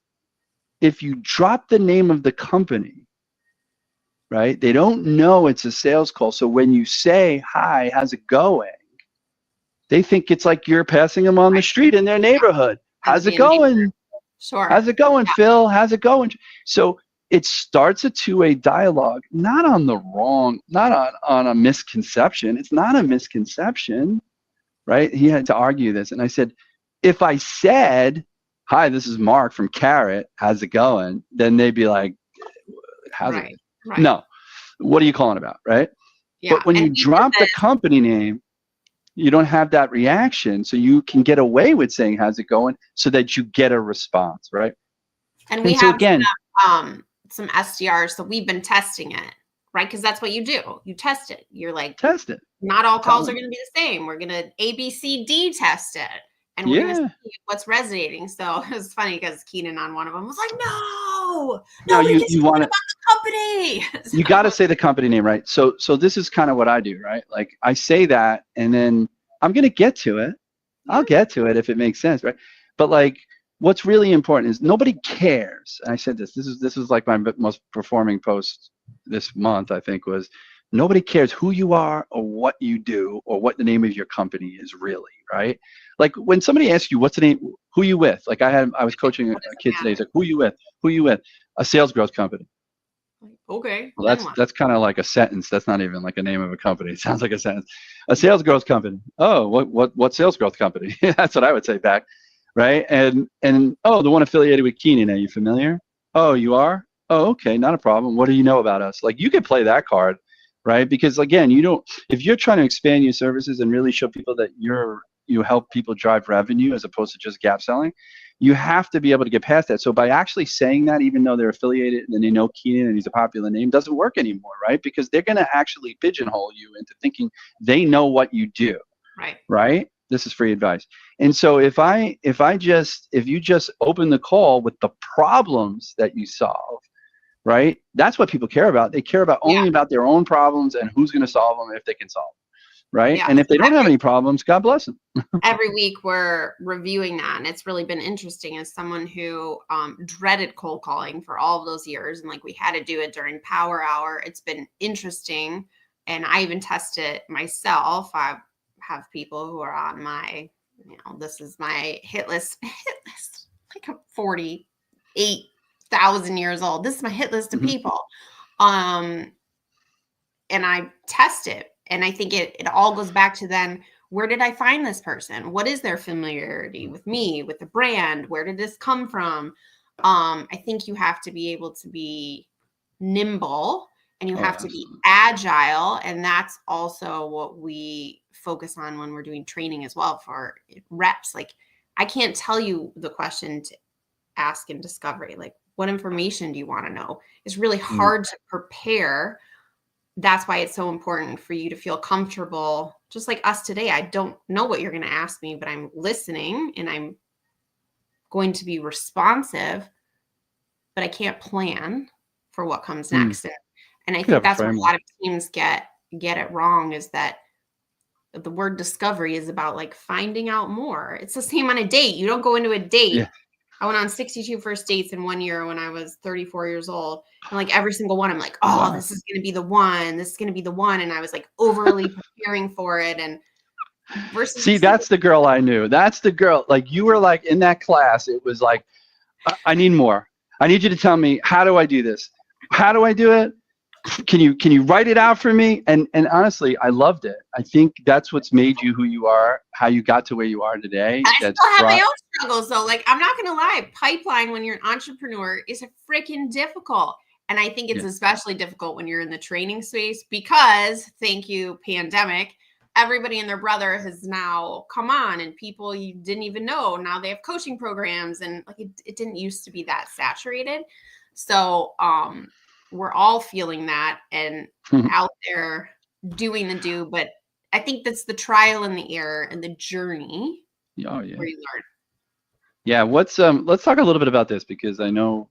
if you drop the name of the company, right? They don't know it's a sales call. So when you say, "Hi, how's it going?" they think it's like you're passing them on the street in their neighborhood. "How's it going?
Sure.
How's it going, Phil? How's it going?" So it starts a two-way dialogue, not on a misconception. It's not a misconception, right? He had to argue this. And I said, if I said, "Hi, this is Mark from Carrot. How's it going?" then they'd be like, "How's it?" Right. No, what are you calling about, right? Yeah. But when you drop the company name, you don't have that reaction, so you can get away with saying "How's it going?" so that you get a response, right?
And we have some SDRs, so we've been testing it, right? Because that's what you do. You test it. You're like, test it. Not all calls are going to be the same. We're going to ABCD test it. And we're going to see what's resonating. So it was funny because Keenan on one of them was like, no, you want about the company. So, you got to say the company name, right? So this is kind of what I do, right? Like I say that, and then I'm going to get to it.
I'll get to it if it makes sense, right? But like, what's really important is nobody cares. And I said this. This is like my most performing post this month. I think was nobody cares who you are or what you do or what the name of your company is really, right? Like when somebody asks you what's the name, who you with? Like I was coaching
What
a
does it
kid today. He's
matter?
like, who you with? Who you with? A sales growth company.
Like, okay,
Well,
then
that's
what?
that's kind of like a sentence. That's not even like a name of a company. It sounds like a sentence. A sales growth company. Oh, what sales growth company? That's what I would say back, right? And oh, the one affiliated with Keenan. Are you familiar? Oh, you are. Oh, okay, not a problem. What do you know about us? Like you could play that card, right? Because again, you don't. If you're trying to expand your services and really show people that you help people drive revenue as opposed to just gap selling, you have to be able to get past that. So by actually saying that, even though they're affiliated and they know Keenan and he's a popular name, doesn't work anymore, right? Because they're going to actually pigeonhole you into thinking they know what you do,
Right.
right? This is free advice. And so if you just open the call with the problems that you solve, right? That's what people care about. They care about
Yeah.
only about their own problems and who's going to solve them if they can solve them, right?
Yeah.
And if they don't have any problems, God bless them.
Every week we're reviewing that, and it's really been interesting as someone who dreaded cold calling for all of those years, and like we had to do it during power hour. It's been interesting, and I even test it myself. I have people who are on my, this is my hit list, like I'm 48,000 years old. This is my hit list of
Mhm.
people. And I test it. And I think it all goes back to then, where did I find this person? What is their familiarity with me, with the brand? Where did this come from? I think you have to be able to be nimble and you
Oh,
have to be
absolutely.
agile. And that's also what we focus on when we're doing training as well for reps. Like, I can't tell you the question to ask in discovery. Like, what information do you want to know? It's really
Mm.
hard to prepare. That's why it's so important for you to feel comfortable. Just like us today, I don't know what you're going to ask me, but I'm listening and I'm going to be responsive, but I can't plan for what comes
Mm.
next. And I
Could
think
have a
that's where a
framework.
lot of teams get it wrong, is that the word discovery is about like finding out more. It's the same on a date. You don't go into a
Yeah.
date. I went on 62 first dates in 1 year when I was 34 years old. And like every single one, I'm like, oh,
Wow.
this is going to be the one. This is going to be the one. And I was like overly preparing for it. And versus
See,
just like,
that's the girl I knew. That's the girl. Like you were like in that class. It was like, I need more. I need you to tell me, how do I do this? How do I do it? Can you write it out for me? And honestly, I loved it. I think that's what's made you who you are, how you got to where you are today.
I
That's
still have my
brought.
own struggles though. Like, I'm not going to lie, pipeline when you're an entrepreneur is freaking difficult. And I think it's
Yeah.
especially difficult when you're in the training space because, thank you, pandemic, everybody and their brother has now come on, and people you didn't even know, now they have coaching programs, and like it didn't used to be that saturated. So we're all feeling that and out there doing the do, but I think that's the trial and the error and the journey
Oh yeah.
where you learn.
Yeah. Let's talk a little bit about this because I know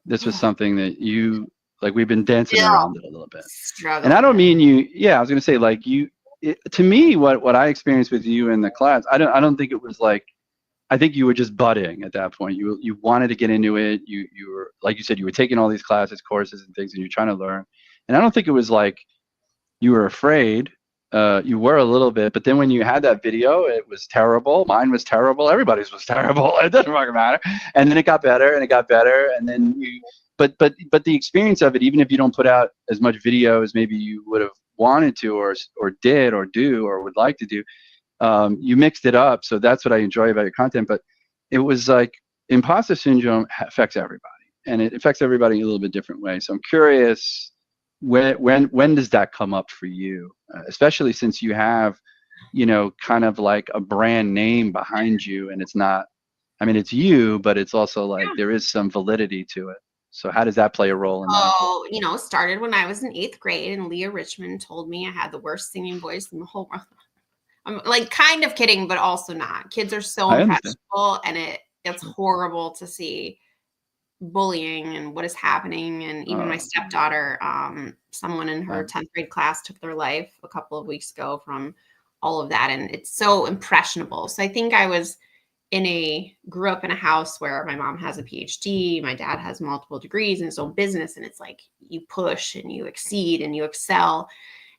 this was something that you like. We've been dancing
Still
around it a little bit. And I
struggling
don't
with.
mean you. Yeah, I was gonna say like to me, what I experienced with you in the class, I don't think it was like. I think you were just budding at that point. You wanted to get into it. You were like you said, you were taking all these classes, courses, and things, and you're trying to learn. And I don't think it was like you were afraid. You were a little bit, but then when you had that video, it was terrible. Mine was terrible. Everybody's was terrible. It doesn't fucking matter. And then it got better, and it got better, and then but the experience of it, even if you don't put out as much video as maybe you would have wanted to, or did, or do, or would like to do, you mixed it up. So that's what I enjoy about your content. But it was like imposter syndrome affects everybody, and it affects everybody in a little bit different way. So I'm curious, when does that come up for you, especially since you have, kind of like a brand name behind you, and it's not. I mean, it's you, but it's also like there is some validity to it. So how does that play a role in that?
Oh, started when I was in 8th grade, and Leah Richmond told me I had the worst singing voice in the whole world. I'm like kind of kidding, but also not. Kids are so
I understand.
impressionable, and it's horrible to see bullying and what is happening. And even my
Uh,
stepdaughter, someone in her
wow.
10th grade class took their life a couple of weeks ago from all of that. And it's so impressionable. So I think grew up in a house where my mom has a PhD, my dad has multiple degrees in his own business. And it's like you push and you exceed and you excel.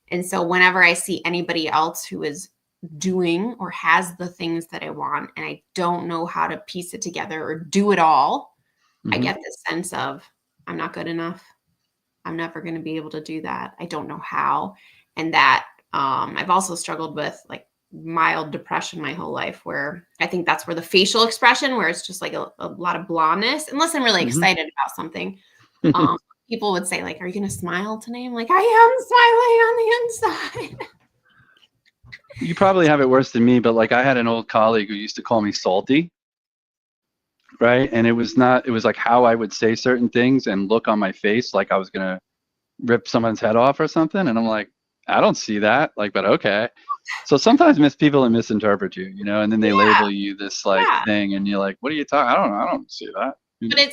And so whenever I see anybody else who is doing or has the things that I want, and I don't know how to piece it together or do it all, I get this sense of I'm not good enough. I'm never going to be able to do that. I don't know how. And that I've also struggled with like mild depression my whole life, where I think that's where the facial expression, where it's just like a lot of blondness, unless I'm really excited about something. People would say like, are you going to smile today? I'm like, I am smiling on the inside.
You probably have it worse than me, but like I had an old colleague who used to call me salty, right? And it was like how I would say certain things and look on my face like I was going to rip someone's head off or something. And I'm like, I don't see that. Like, but okay. So sometimes people misinterpret you, you know, and then they label you this like thing, and you're like, what are you talking? I don't see that.
But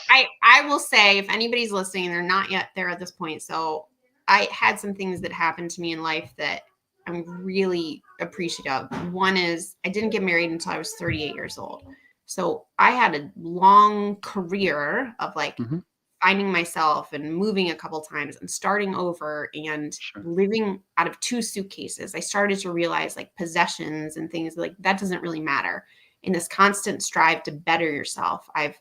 I will say, if anybody's listening and they're not yet there at this point, so I had some things that happened to me in life that I'm really appreciative of. One is I didn't get married until I was 38 years old. So I had a long career of like finding myself and moving a couple times and starting over and living out of 2 suitcases. I started to realize like possessions and things like that doesn't really matter in this constant strive to better yourself. I've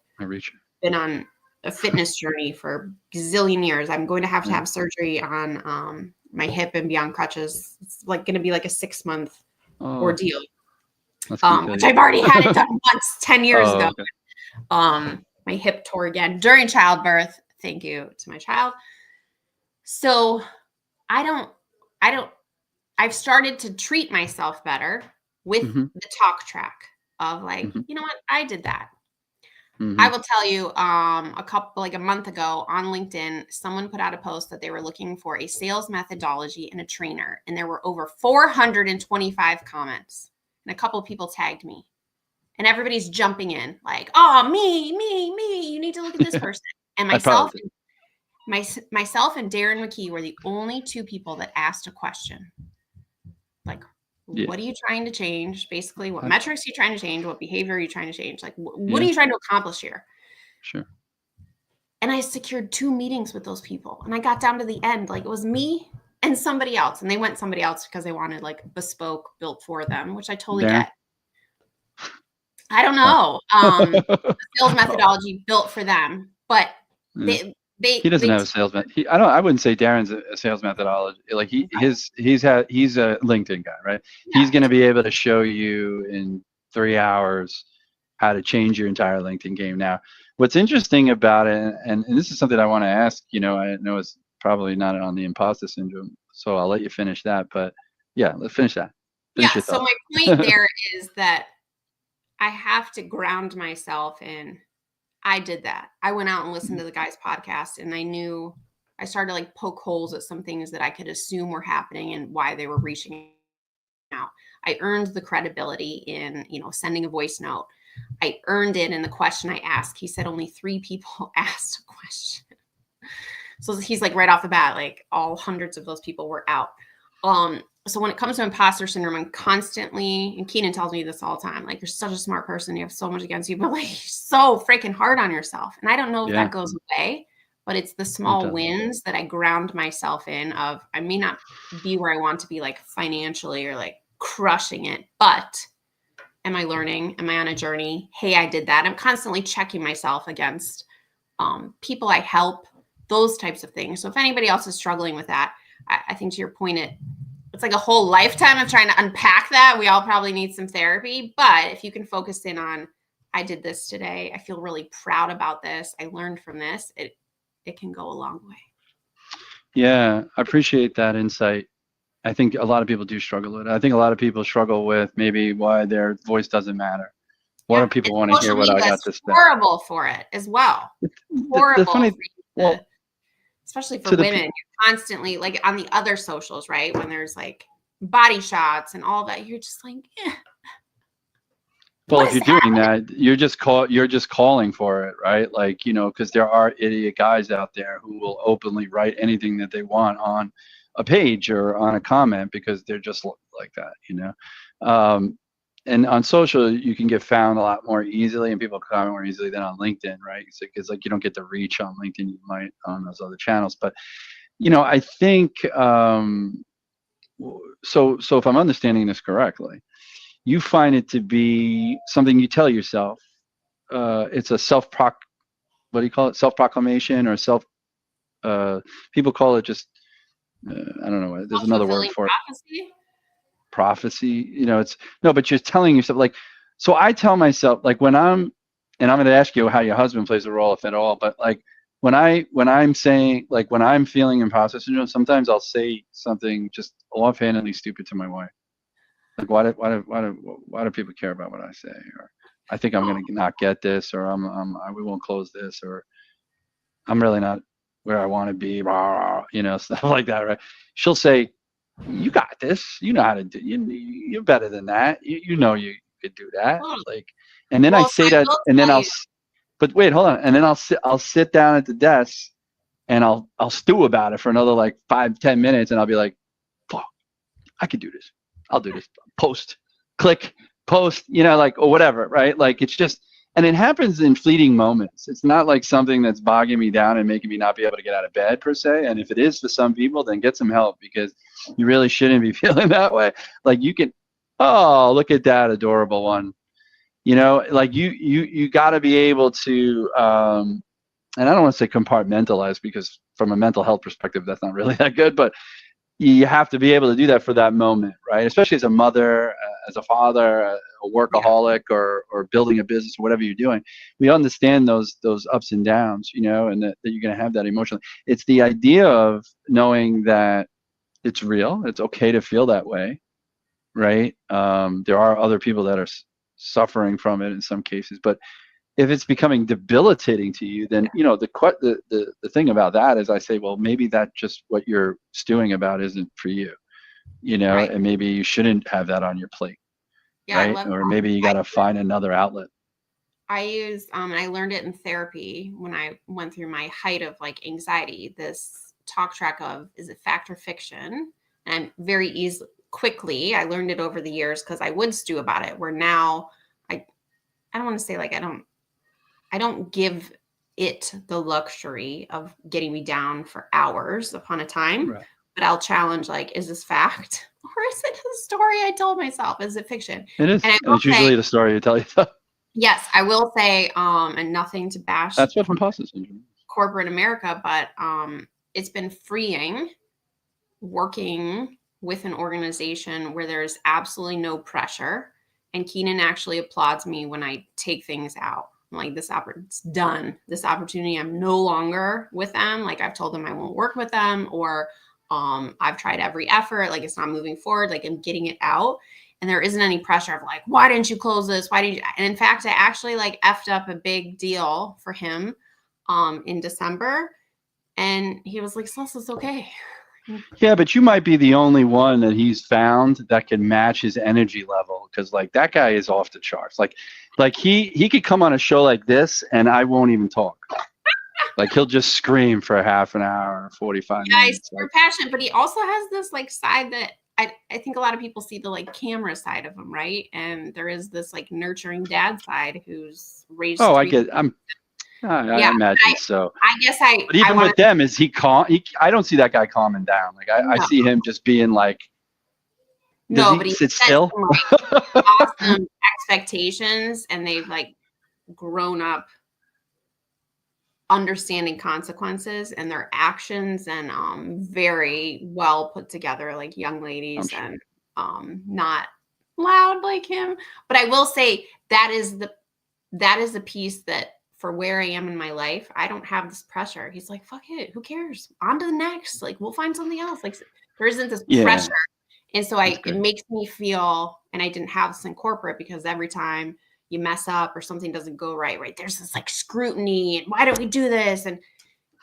been on a fitness journey for gazillion years. I'm going to have surgery on my hip and be on crutches. It's like going to be like a 6-month ordeal, which I've already had it done once 10 years ago. Okay. My hip tore again during childbirth. Thank you to my child. So I've started to treat myself better with the talk track of like, you know what? I did that. I will tell you, a month ago on LinkedIn, someone put out a post that they were looking for a sales methodology and a trainer. And there were over 425 comments, and a couple of people tagged me. And everybody's jumping in like, oh, me, you need to look at this person. And myself and Darren McKee were the only 2 people that asked a question. Like, what are you trying to change? Basically, what metrics are you trying to change? What behavior are you trying to change? Like, what are you trying to accomplish here?
Sure.
And I secured 2 meetings with those people. And I got down to the end. Like, it was me and somebody else. And they went somebody else because they wanted like bespoke built for them, which I totally get. I don't know. The sales methodology built for them, but he
doesn't have a sales I wouldn't say Darren's a sales methodology. Like he's a LinkedIn guy, right? Yeah. He's going to be able to show you in 3 hours how to change your entire LinkedIn game. Now, what's interesting about it, and this is something I want to ask, you know, I know it's probably not on the imposter syndrome, so I'll let you finish that, but yeah, let's finish that.
So my point there is that I have to ground myself in, I did that. I went out and listened to the guy's podcast, and I started to like poke holes at some things that I could assume were happening and why they were reaching out. I earned the credibility in, you know, sending a voice note. I earned it in the question I asked. He said only 3 people asked a question. So he's like right off the bat, like all hundreds of those people were out. So when it comes to imposter syndrome, I'm constantly, and Keenan tells me this all the time, like, you're such a smart person, you have so much against you, but like, you're so freaking hard on yourself. And I don't know if that goes away, but it's the small wins that I ground myself in of, I may not be where I want to be like financially or like crushing it, but am I learning? Am I on a journey? Hey, I did that. I'm constantly checking myself against people I help, those types of things. So if anybody else is struggling with that, I think to your point, it's like a whole lifetime of trying to unpack that. We all probably need some therapy, but if you can focus in on, I did this today, I feel really proud about this, I learned from this, it can go a long way.
Yeah, I appreciate that insight. I think a lot of people do struggle with it. I think a lot of people struggle with maybe why their voice doesn't matter. Why do people want to hear what I got to say?
Horrible for it as well. Horrible. Especially for women, you're constantly like on the other socials, right? When there's like body shots and all that, you're just like, eh.
Well, if you're doing that, you're just calling for it, right? Like, you know, because there are idiot guys out there who will openly write anything that they want on a page or on a comment because they're just like that, you know. And on social, you can get found a lot more easily, and people comment more easily than on LinkedIn, right? Because like you don't get the reach on LinkedIn you might on those other channels. But you know, I think so. So if I'm understanding this correctly, you find it to be something you tell yourself. It's a what do you call it? Self-proclamation or people call it just, I don't know. There's another word
Self-fulfilling
for it.
prophecy.
Prophecy. You know, it's no, but you're telling yourself like. So I tell myself like when and I'm going to ask you how your husband plays a role, if at all. But like when I'm saying like when I'm feeling imposter syndrome, sometimes I'll say something just offhandedly stupid to my wife. Like why do people care about what I say? Or I think I'm going to not get this, or we won't close this, or I'm really not where I want to be, you know, stuff like that, right? She'll say, "You got this. You know how to do. You're better than that. You know you could do that."
Oh,
Like, and then I
well, so
say
I
that,
will
and then
tell you.
but wait, hold on, and then I'll sit down at the desk, and I'll stew about it for another like 5-10 minutes, and I'll be like, "Fuck, I could do this. I'll do this. Post, click, post, you know, like, or whatever, right? Like, it's just, and it happens in fleeting moments. It's not like something that's bogging me down and making me not be able to get out of bed per se. And if it is for some people, then get some help because you really shouldn't be feeling that way. Like, you can, oh, look at that adorable one. You know, like you got to be able to, and I don't want to say compartmentalize because from a mental health perspective, that's not really that good, but you have to be able to do that for that moment, right? Especially as a mother, as a father, a
Yeah,
workaholic, or building a business, or whatever you're doing. We understand those ups and downs, you know, and that you're going to have that emotionally. It's the idea of knowing that it's real. It's okay to feel that way, right? There are other people that are suffering from it in some cases, but if it's becoming debilitating to you, then you know the thing about that is I say, well, maybe that just what you're stewing about isn't for you, you know,
right.
and maybe you shouldn't have that on your plate,
Yeah, I
right?
love
Or
that.
maybe you got to find another outlet.
I use and I learned it in therapy when I went through my height of like anxiety, this talk track of is it fact or fiction? And I'm very easy quickly, I learned it over the years because I would stew about it, where now I I don't want to say like I don't give it the luxury of getting me down for hours upon a time,
Right.
but I'll challenge like, is this fact? Or is it a story I told myself? Is it fiction?
It is,
And I
and
will
it's
say,
usually the story you tell yourself.
yes, I will say, and nothing to bash
That's what imposter syndrome is.
corporate America, but it's been freeing working with an organization where there's absolutely no pressure. And Keenan actually applauds me when I take things out. I'm like, it's done. This opportunity, I'm no longer with them. Like I've told them I won't work with them, or I've tried every effort. Like it's not moving forward. Like I'm getting it out. And there isn't any pressure of like, why didn't you close this? Why did you? And in fact, I actually like effed up a big deal for him in December. And he was like, Celeste, it's okay.
Yeah, but you might be the only one that he's found that can match his energy level because like that guy is off the charts. Like he could come on a show like this and I won't even talk. Like he'll just scream for half an hour, 45
Yeah, he's
minutes.
super
Like,
passionate, but he also has this like side that I think a lot of people see the like camera side of him, right? And there is this like nurturing dad side who's raised
oh, I
three.
get. I
Yeah,
imagine so.
I guess
But
I
even
want
with them, is he calm? I don't see that guy calming down. Like I
to
see him just being like, does
no,
he
but he
sit
sets
still?
some like awesome expectations, and they've like grown up understanding consequences and their actions, and very well put together like young
I'm
ladies,
sure.
and not loud like him. But I will say that is the piece that for where I am in my life, I don't have this pressure. He's like, fuck it, who cares, on to the next, like we'll find something else. Like there isn't this pressure.
Yeah,
And so
that's
it
good.
makes me feel, and I didn't have this in corporate because every time you mess up or something doesn't go right, there's this like scrutiny and why don't we do this? And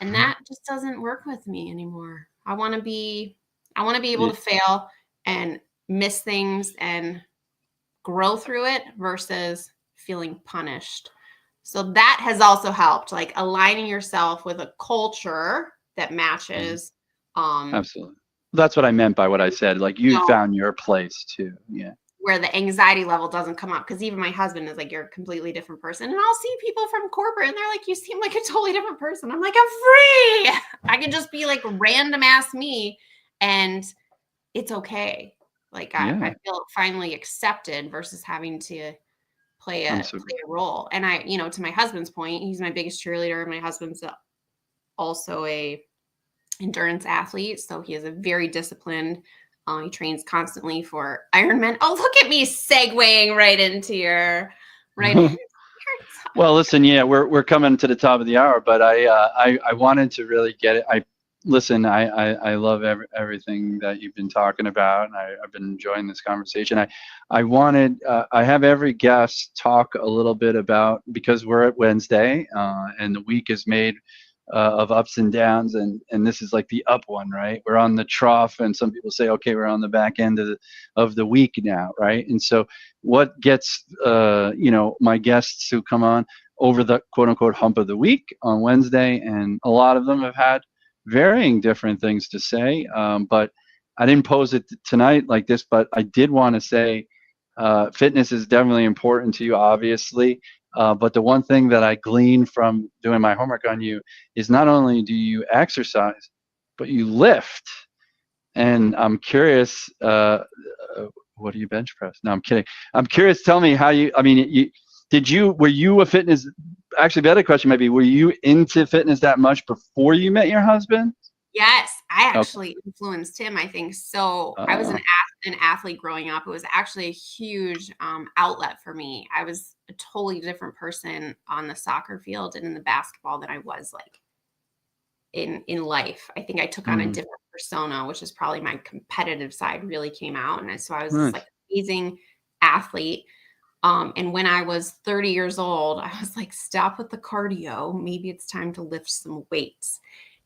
that just doesn't work with me anymore. I want to be able
Yeah.
to fail and miss things and grow through it versus feeling punished. So that has also helped, like aligning yourself with a culture that
Mhm.
matches
Absolutely. That's what I meant by what I said. Like you
know,
found your place too. Yeah.
where the anxiety level doesn't come up. Because even my husband is like, you're a completely different person. And I'll see people from corporate and they're like, you seem like a totally different person. I'm like, I'm free. I can just be like random ass me and it's okay. Like I
Yeah.
feel finally accepted versus having to play
I'm
a
so
role. And I, to my husband's point, he's my biggest cheerleader. My husband's also a endurance athlete, so he is a very disciplined. He trains constantly for Ironman. Oh, look at me segueing right into your right.
Well, listen, yeah, we're coming to the top of the hour, but I wanted to really get it. I love everything that you've been talking about, and I've been enjoying this conversation. I have every guest talk a little bit about, because we're at Wednesday, and the week is made of ups and downs, and this is like the up one, right? We're on the trough, and some people say, okay, we're on the back end of the week now, right? And so what gets my guests who come on over the quote unquote hump of the week on Wednesday, and a lot of them have had varying different things to say, but I didn't pose it tonight like this, but I did want to say fitness is definitely important to you, obviously. But the one thing that I gleaned from doing my homework on you is not only do you exercise, but you lift. And I'm curious, what do you bench press? No, I'm kidding. I'm curious. Tell me how you. I mean, were you a fitness? Actually, the other question might be, were you into fitness that much before you met your husband?
Yes, I
Okay.
actually influenced him, I think. So I was
Uh,
an athlete growing up. It was actually a huge outlet for me. I was a totally different person on the soccer field and in the basketball than I was like in life. I think I took on a
mm,
different persona, which is probably my competitive side really came out. And so I was this
nice.
like amazing athlete. And when I was 30 years old, I was like, stop with the cardio. Maybe it's time to lift some weights.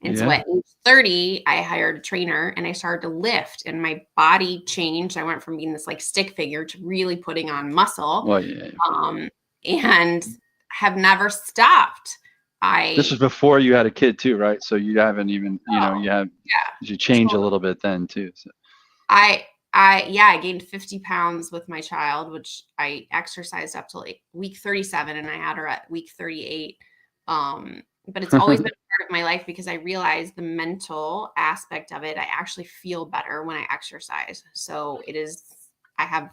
And so
Yeah.
at age 30, I hired a trainer and I started to lift and my body changed. I went from being this like stick figure to really putting on muscle.
Well, yeah.
Um, and have never stopped.
This was
I
before you had a kid too, right? So you haven't even,
oh
you
yeah,
change a
totally.
little bit then too. So.
I gained 50 pounds with my child, which I exercised up to like week 37 and I had her at week 38. But it's always been part of my life because I realized the mental aspect of it. I actually feel better when I exercise. So it is, I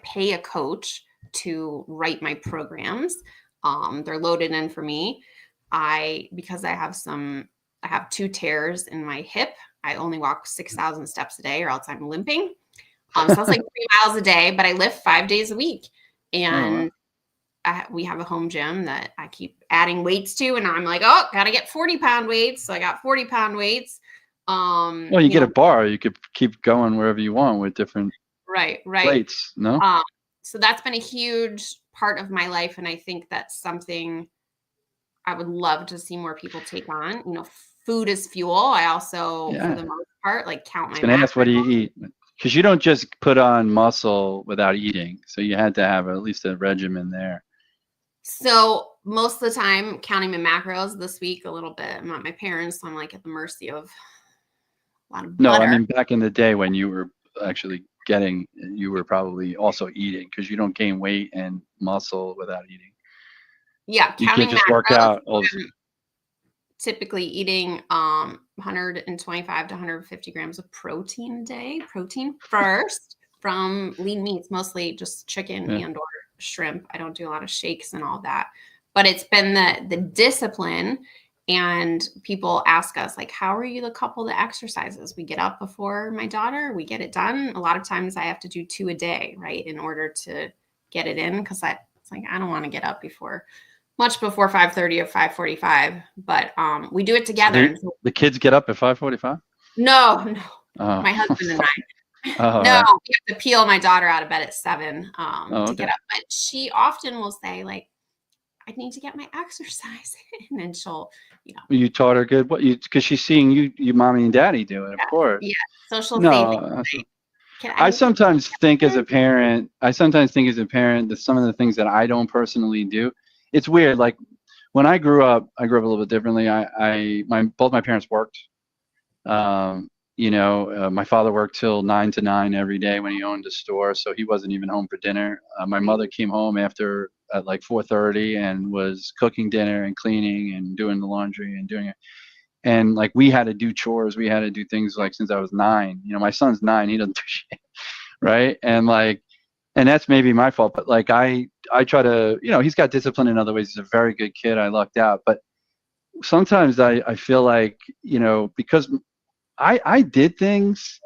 pay a coach to write my programs. They're loaded in for me. Because I have two tears in my hip. I only walk 6,000 steps a day or else I'm limping. So that's like 3 miles a day, but I lift 5 days a week.
Oh, wow.
And we have a home gym that I keep adding weights to. And I'm like, oh, got to get 40-pound weights. So I got 40-pound weights.
Well, you get a bar, you could keep going wherever you want with different
Right.
plates, no?
Um, so that's been a huge part of my life. And I think that's something I would love to see more people take on. Food is fuel. I also, for
Yeah.
the most part, like count
I was
my
going to ask, what
macros.
do you eat? Because you don't just put on muscle without eating. So you had to have at least a regimen there.
So most of the time, counting my macros this week a little bit. I'm at my parents, so I'm like at the mercy of a lot of
No, I
butter.
mean, back in the day when you were actually you were probably also eating, because you don't gain weight and muscle without eating.
Yeah,
You can't
counting
just work
macros.
out. All
I'm typically eating 125 to 150 grams of protein a day. Protein first from lean meats, mostly just chicken
yeah.
and or shrimp. I don't do a lot of shakes and all that. But it's been the discipline. And people ask us, like, how are you the couple that exercises? We get up before my daughter, we get it done. A lot of times I have to do 2 a day, right, in order to get it in, because it's like I don't want to get up much before 5:30 or 5:45, but we do it
So
together. And so,
the kids get up at 5:45?
no,
Oh.
my husband and I.
Oh, all
No,
right.
we have to peel my daughter out of bed at 7
Oh,
to
okay.
get up. But she often will say, like, I need to get my exercise in. And she'll,
You taught her good, because she's seeing you, mommy and daddy do it, of course.
yeah. So she'll say things
No,
like,
I
can
sometimes think as a parent, that some of the things that I don't personally do, it's weird. Like when I grew up a little bit differently. Both my parents worked. My father worked till 9 to 9 every day when he owned a store, so he wasn't even home for dinner. My mother came home after at like 4:30 and was cooking dinner and cleaning and doing the laundry and doing it. And like we had to do chores, we had to do things like since I was 9. My son's 9, he doesn't do shit, right? And that's maybe my fault, but like I try to, he's got discipline in other ways. He's a very good kid. I lucked out, but sometimes I feel like, because I did things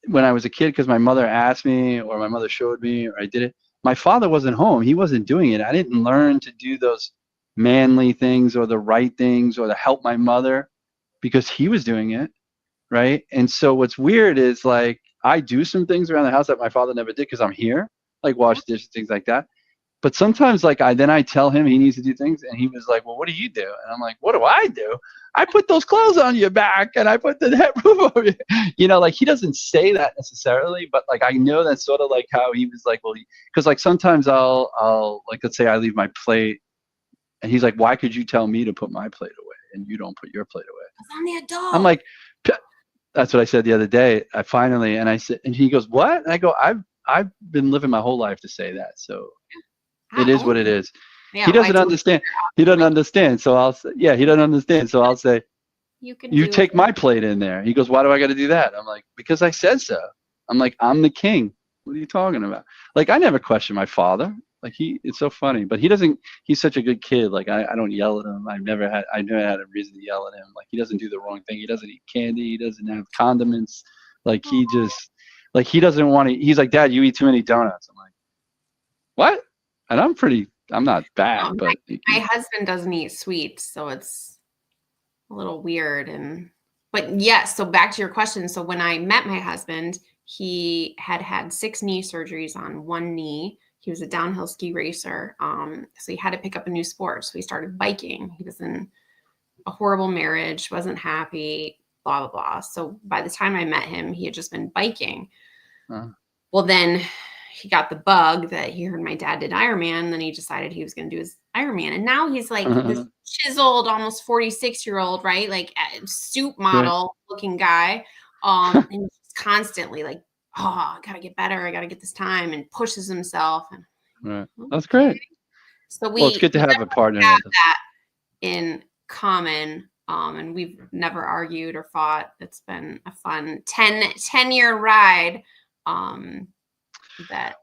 when I was a kid because my mother asked me or my mother showed me or I did it. My father wasn't home. He wasn't doing it. I didn't learn to do those manly things or the right things or to help my mother because he was doing it, right? And so what's weird is like I do some things around the house that my father never did because I'm here, like wash dishes, things like that. But sometimes like I tell him he needs to do things and he was like, well, what do you do? And I'm like, what do I do? I put those clothes on your back and I put the net roof over you. Like he doesn't say that necessarily, but like I know that's sort of like how he was like, well, because like sometimes I'll like, let's say I leave my plate and he's like, why could you tell me to put my plate away and you don't put your plate away?
I'm the adult.
I'm like, that's what I said the other day. And I said, and he goes, what? And I go, I've been living my whole life to say that. So it is what it is.
Yeah,
he doesn't understand. He doesn't understand. So I'll say, yeah, he doesn't understand. So I'll say, you take my plate in there. He goes, why do I got to do that? I'm like, because I said so. I'm like, I'm the king. What are you talking about? Like, I never question my father. Like it's so funny, but he's such a good kid. Like I don't yell at him. I've never had a reason to yell at him. Like he doesn't do the wrong thing. He doesn't eat candy. He doesn't have condiments. Like he doesn't want to, he's like, Dad, you eat too many donuts. I'm like, what? And I'm not bad,
no,
but
my husband doesn't eat sweets, so it's a little weird. But yes, so back to your question. So when I met my husband, he had 6 knee surgeries on one knee. He was a downhill ski racer. So he had to pick up a new sport. So he started biking. He was in a horrible marriage, wasn't happy, blah, blah, blah. So by the time I met him, he had just been biking. Well, then he got the bug that he heard my dad did Ironman. Then he decided he was going to do his Ironman. And now he's like this chiseled, almost 46-year-old, right? Like a suit model looking guy. And he's constantly like, oh, I got to get better. I got to get this time, and pushes himself. And
right. That's great.
So
it's good to have a partner
have that in common. And we've never argued or fought. It's been a fun 10-year ride.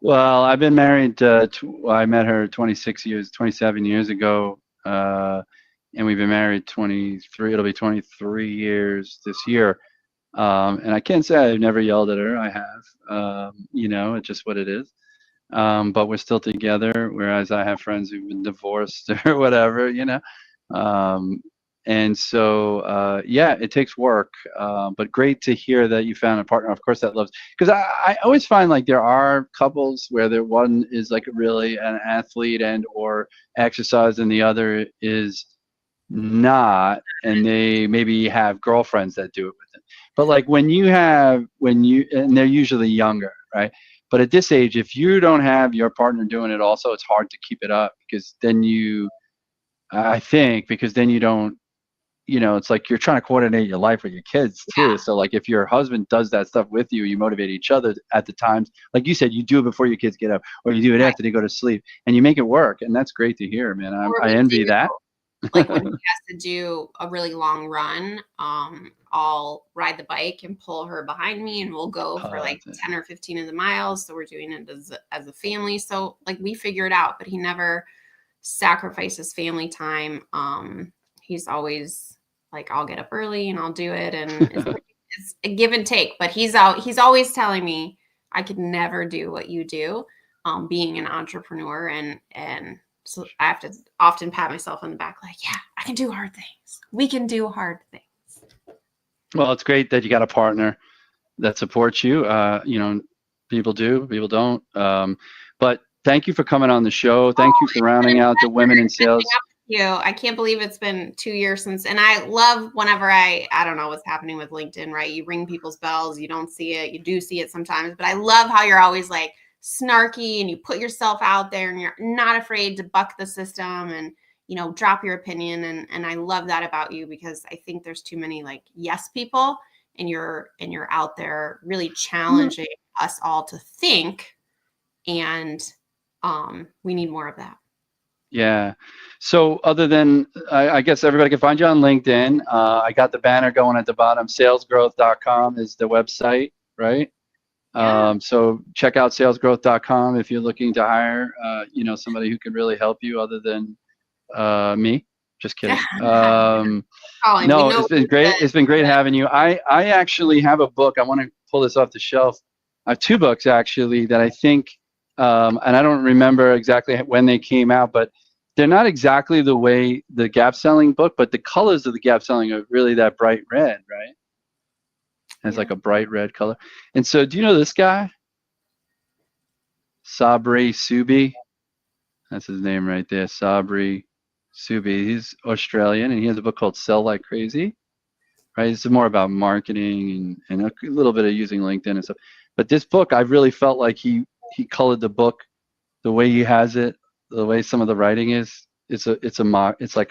Well, I've been married. I met her 27 years ago, and we've been married 23. It'll be 23 years this year. And I can't say I've never yelled at her. I have. It's just what it is. But we're still together. Whereas I have friends who've been divorced or whatever. And so, yeah, it takes work, but great to hear that you found a partner, of course, that loves, because I always find like there are couples where one is like really an athlete and or exercise and the other is not, and they maybe have girlfriends that do it with them. But like and they're usually younger, right? But at this age, if you don't have your partner doing it also, it's hard to keep it up because then you don't, it's like you're trying to coordinate your life with your kids too. So like if your husband does that stuff with you, you motivate each other at the times. Like you said, you do it before your kids get up or you do it after they go to sleep and you make it work. And that's great to hear, man. I envy that.
Like when he has to do a really long run, I'll ride the bike and pull her behind me and we'll go for like 10 or 15 of the miles. So we're doing it as a family. So like we figure it out, but he never sacrifices family time. He's always like, I'll get up early and I'll do it. And it's a give and take, but he's always telling me I could never do what you do, being an entrepreneur. And so I have to often pat myself on the back, like, yeah, I can do hard things. We can do hard things.
Well, it's great that you got a partner that supports you. People do, people don't. But thank you for coming on the show. Thank you for rounding out the Women in Sales.
I can't believe it's been 2 years since, and I love whenever I don't know what's happening with LinkedIn, right? You ring people's bells, you don't see it, you do see it sometimes, but I love how you're always like snarky and you put yourself out there and you're not afraid to buck the system and, drop your opinion. And I love that about you because I think there's too many like yes people and you're out there really challenging us all to think, and we need more of that.
Yeah. So other than, I guess everybody can find you on LinkedIn. I got the banner going at the bottom. Salesgrowth.com is the website, right?
Yeah.
So check out salesgrowth.com if you're looking to hire, somebody who can really help you other than me. Just kidding. No, it's been great. It's been great having you. I actually have a book. I want to pull this off the shelf. I have 2 books actually that I think, and I don't remember exactly when they came out, but they're not exactly the way the gap selling book, but the colors of the gap selling are really that bright red, right? Has like a bright red color. And so, do you know this guy? Sabri Subi. That's his name right there. Sabri Subi. He's Australian, and he has a book called Sell Like Crazy. Right? It's more about marketing and a little bit of using LinkedIn and stuff. But this book, I really felt like he colored the book the way he has it, the way some of the writing is. It's like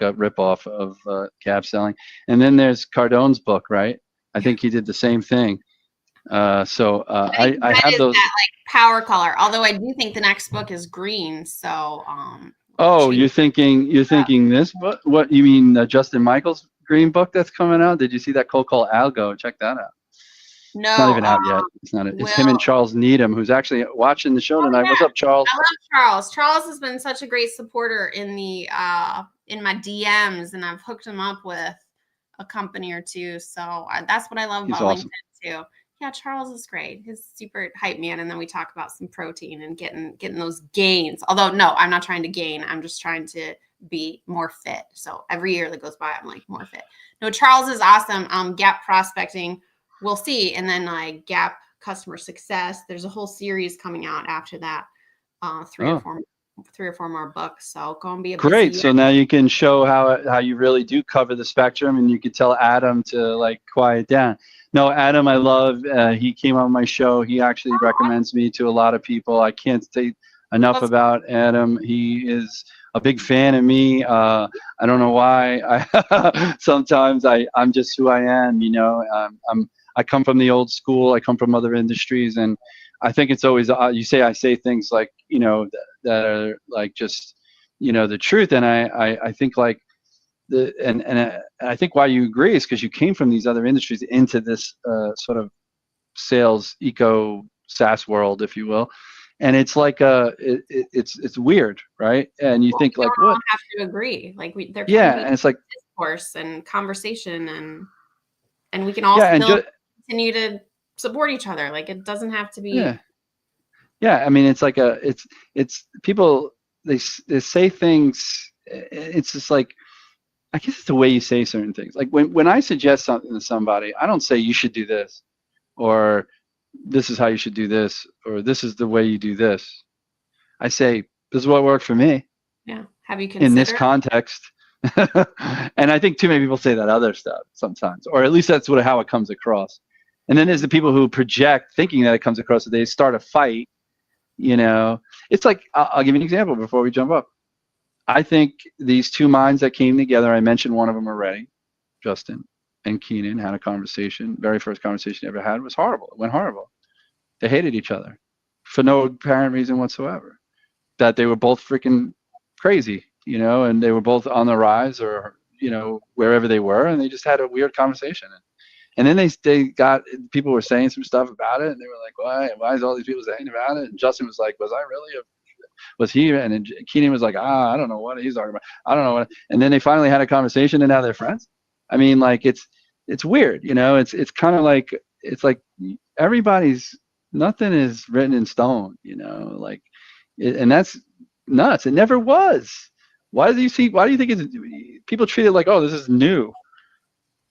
a ripoff of gap selling. And then there's Cardone's book, right? I think he did the same thing. I have those.
That like power color. Although I do think the next book is green. So
oh, you're thinking this book? What you mean, Justin Michael's green book that's coming out? Did you see that cold call Algo? Check that out.
No,
it's not even out yet. It's not. It's him and Charles Needham, who's actually watching the show tonight. What's up, Charles?
I love Charles. Charles has been such a great supporter in the in my DMs, and I've hooked him up with a company or two. So that's what I love about LinkedIn too. Yeah, Charles is great. He's super hype man. And then we talk about some protein and getting those gains. Although, no, I'm not trying to gain. I'm just trying to be more fit. So every year that goes by, I'm like more fit. No, Charles is awesome. Gap prospecting, we'll see. And then like Gap customer success. There's a whole series coming out after that. 3 or 4 more books. So go and be a
great. So now you can show how you really do cover the spectrum, and you could tell Adam to like quiet down. No, Adam, I love. He came on my show. He actually recommends me to a lot of people. I can't say enough about Adam. He is a big fan of me. I don't know why. Sometimes I'm just who I am. I come from the old school. I come from other industries, and I think it's always I say things like that are like just the truth, and I think like. I think why you agree is because you came from these other industries into this sort of sales eco SaaS world, if you will, and it's like it's weird, right? And you think like, what?
Have to agree, like there
can be and it's like
discourse and conversation, and we can all still continue to support each other. Like it doesn't have to be.
Yeah. I mean, it's like it's people they say things. It's just like. I guess it's the way you say certain things. Like when I suggest something to somebody, I don't say you should do this, or this is how you should do this, or this is the way you do this. I say this is what worked for me.
Yeah. Have you considered
in this context? And I think too many people say that other stuff sometimes, or at least that's how it comes across. And then there's the people who project thinking that it comes across that they start a fight. It's like I'll give you an example before we jump up. I think these 2 minds that came together, I mentioned one of them already, Justin and Keenan had a conversation. Very first conversation they ever had was horrible. It went horrible. They hated each other for no apparent reason whatsoever. That they were both freaking crazy, and they were both on the rise or, wherever they were, and they just had a weird conversation. And then they got, people were saying some stuff about it, and they were like, why is all these people saying about it? And Justin was like, was I really was he? And then Keenan was like, I don't know what he's talking about. I don't know what. And then they finally had a conversation, and now they're friends. I mean, like it's weird, It's kind of like it's like nothing is written in stone, and that's nuts. It never was. Why do you think people treat it like, oh, this is new?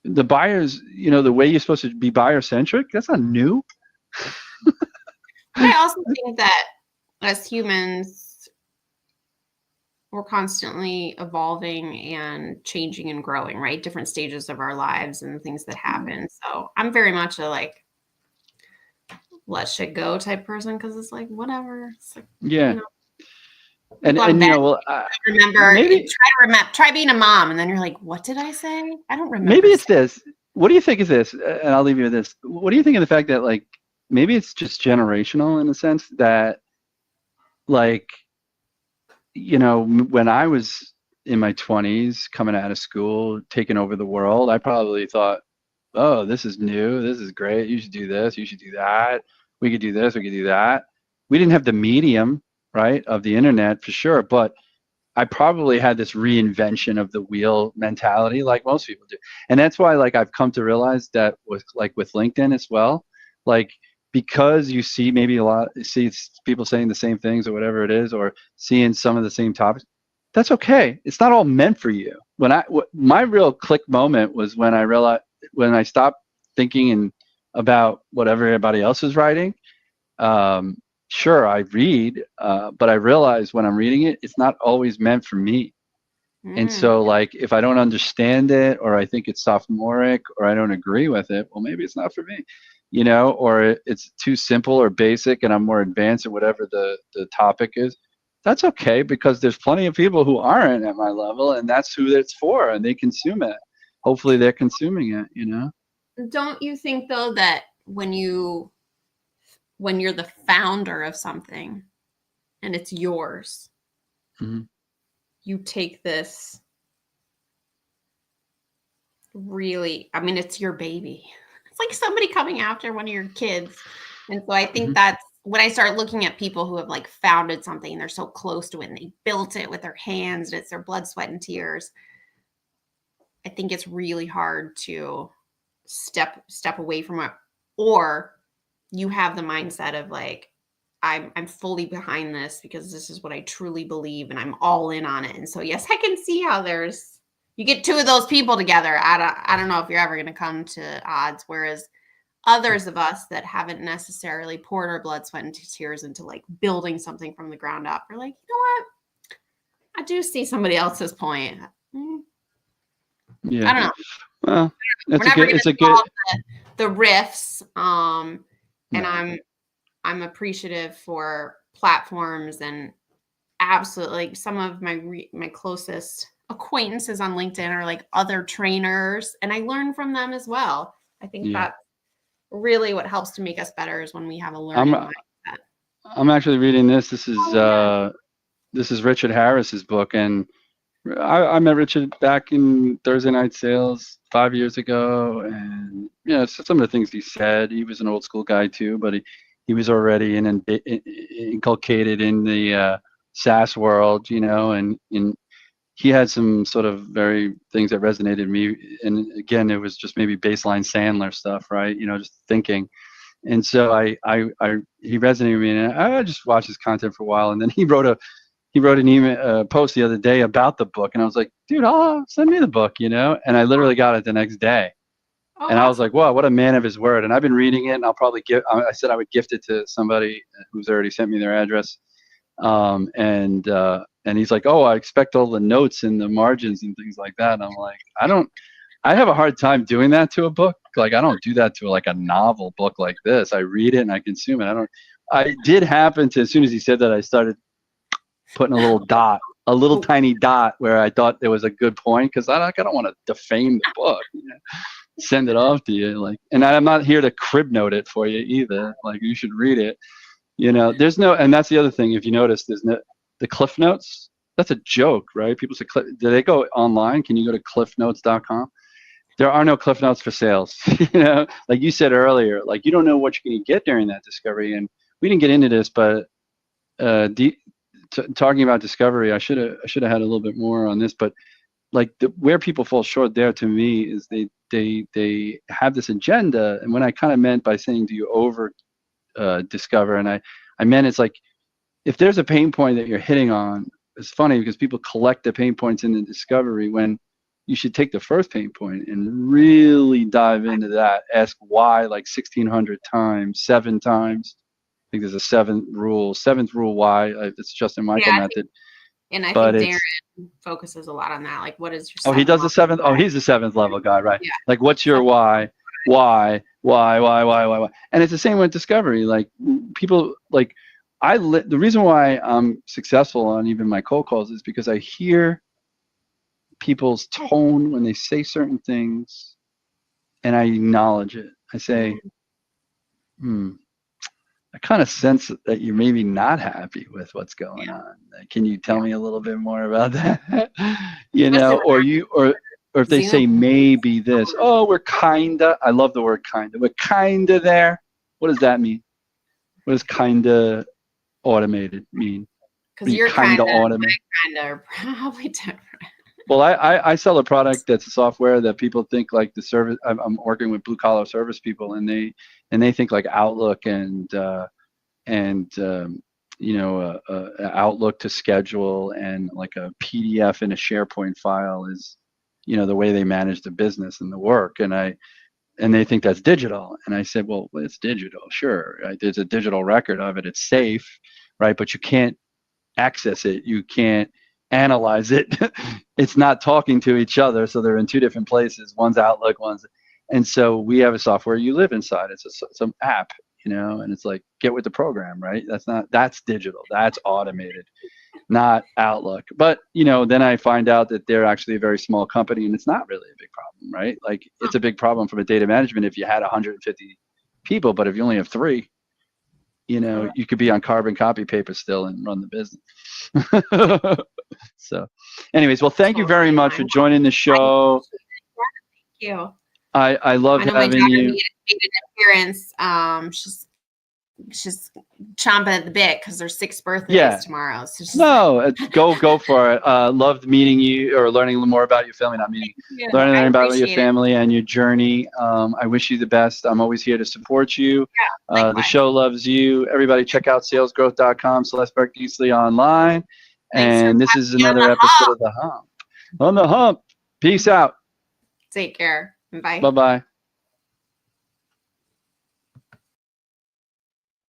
The buyers, the way you're supposed to be buyer centric, that's not new.
I also think that as humans, we're constantly evolving and changing and growing, right? Different stages of our lives and things that happen. So I'm very much a like, let shit go type person, because it's like, whatever. It's like,
And I
remember, try being a mom, and then you're like, what did I say? I don't remember.
Maybe it's this. what do you think of this? And I'll leave you with this. What do you think of the fact that like maybe it's just generational in the sense that like, when I was in my 20s coming out of school, taking over the world, I probably thought, oh, this is new. This is great. You should do this. You should do that. We could do this. We could do that. We didn't have the medium, right, of the internet for sure, but I probably had this reinvention of the wheel mentality like most people do. And that's why like I've come to realize that with LinkedIn as well, like because you see maybe see people saying the same things or whatever it is, or seeing some of the same topics, that's okay. It's not all meant for you. My real click moment was when I realized, when I stopped thinking about what everybody else is writing. Sure, I read, but I realize when I'm reading it, it's not always meant for me. And so, like, if I don't understand it, or I think it's sophomoric, or I don't agree with it, well, maybe it's not for me, or it's too simple or basic, and I'm more advanced in whatever the topic is. That's okay, because there's plenty of people who aren't at my level, and that's who it's for, and they consume it. Hopefully, they're consuming it.
Don't you think though that when you're the founder of something and it's yours, you take this really, I mean, it's your baby. It's like somebody coming after one of your kids. And so I think that's when I start looking at people who have like founded something, they're so close to it and they built it with their hands and it's their blood, sweat, and tears. I think it's really hard to step away from it, or you have the mindset of like, I'm fully behind this because this is what I truly believe and I'm all in on it. And so, yes, I can see how you get two of those people together. I don't know if you're ever going to come to odds. Whereas others of us that haven't necessarily poured our blood, sweat, and tears into like building something from the ground up, are like, you know what? I do see somebody else's point.
Yeah.
I don't know.
Well,
it's a good the riffs. And I'm appreciative for platforms, and absolutely like some of my closest acquaintances on LinkedIn are like other trainers, and I learn from them as well. I think that's really what helps to make us better, is when we have a learning mindset.
I'm actually reading this. This is Richard Harris's book, and I met Richard back in Thursday Night Sales 5 years ago, and some of the things he said. He was an old school guy too, but he was already inculcated in the SaaS world, and he had some sort of very things that resonated with me. And again, it was just maybe baseline Sandler stuff, right? Just thinking. And so he resonated with me, and I just watched his content for a while, and then he wrote an email post the other day about the book, and I was like, dude, send me the book, and I literally got it the next day. And I was like, wow, what a man of his word. And I've been reading it, and I'll probably I said I would gift it to somebody who's already sent me their address. And he's like, oh, I expect all the notes and the margins and things like that. And I'm like, I have a hard time doing that to a book. Like, I don't do that to like a novel book like this. I read it and I consume it. I did happen to, as soon as he said that, I started putting a little tiny dot where I thought there was a good point, because I don't want to defame the book. Send it off to you, and I'm not here to crib note it for you either. Like, you should read it. There's no, and that's the other thing. If you notice, there's no the Cliff Notes. That's a joke, right? People say, do they go online? Can you go to cliffnotes.com? There are no Cliff Notes for sales. Like you said earlier, like you don't know what you're going to get during that discovery. And we didn't get into this, but talking about discovery, I should have had a little bit more on this, but like where people fall short there to me is they have this agenda. And when I kind of meant by saying, do you over discover? And I meant, it's like, if there's a pain point that you're hitting on, it's funny because people collect the pain points in the discovery, when you should take the first pain point and really dive into that. Ask why like 1,600 times, 7 times. I think there's a seventh rule why. It's Justin Michael method.
And I think Darren focuses a lot on that. Like, what is your
he does the seventh? Oh, he's the 7th level guy, right? Yeah. Like, what's your why? Why? And it's the same with discovery. Like, people, like, the reason why I'm successful on even my cold calls is because I hear people's tone when they say certain things, and I acknowledge it. I say, I kind of sense that you're maybe not happy with what's going
Yeah.
on. Can you tell
Yeah.
me a little bit more about that? You
Listen,
know, or if they say
Zoom.
maybe this, oh, we're kinda. I love the word kinda. We're kinda there. What does that mean? What does kinda automated mean? Are
Because
you
you're kind
kinda
of,
automated?
my kind of are probably different.
Well, I sell a product that's a software that people think like the service. I'm working with blue collar service people, and they think like Outlook and you know Outlook to schedule and like a PDF in a SharePoint file is the way they manage the business and the work. And they think that's digital. And I said, well, it's digital, sure. Right? There's a digital record of it. It's safe, right? But you can't access it. You can't analyze it. It's not talking to each other. So they're in two different places. One's Outlook, one's. And so we have a software you live inside. It's an app, and it's like, get with the program, right? That's digital. That's automated, not Outlook. But, then I find out that they're actually a very small company and it's not really a big problem, right? Like it's a big problem from a data management if you had 150 people, but if you only have 3, you could be on carbon copy paper still and run the business. So anyways, well, thank you very
Totally.
much for joining the
I
show.
Thank you.
I loved
I know my
having
daughter
you.
made an appearance. She's chomping at the bit because their 6th birthday is tomorrow. So she's
No, go for it. Loved meeting you or learning a little more about your family. Not meeting, learning about your family and your journey. I wish you the best. I'm always here to support you.
Yeah,
the show loves you. Everybody, check out salesgrowth.com. Celeste Berke Knisely online. And this is another episode of The Hump. On the Hump. Peace out.
Take care. Bye.
Bye-bye.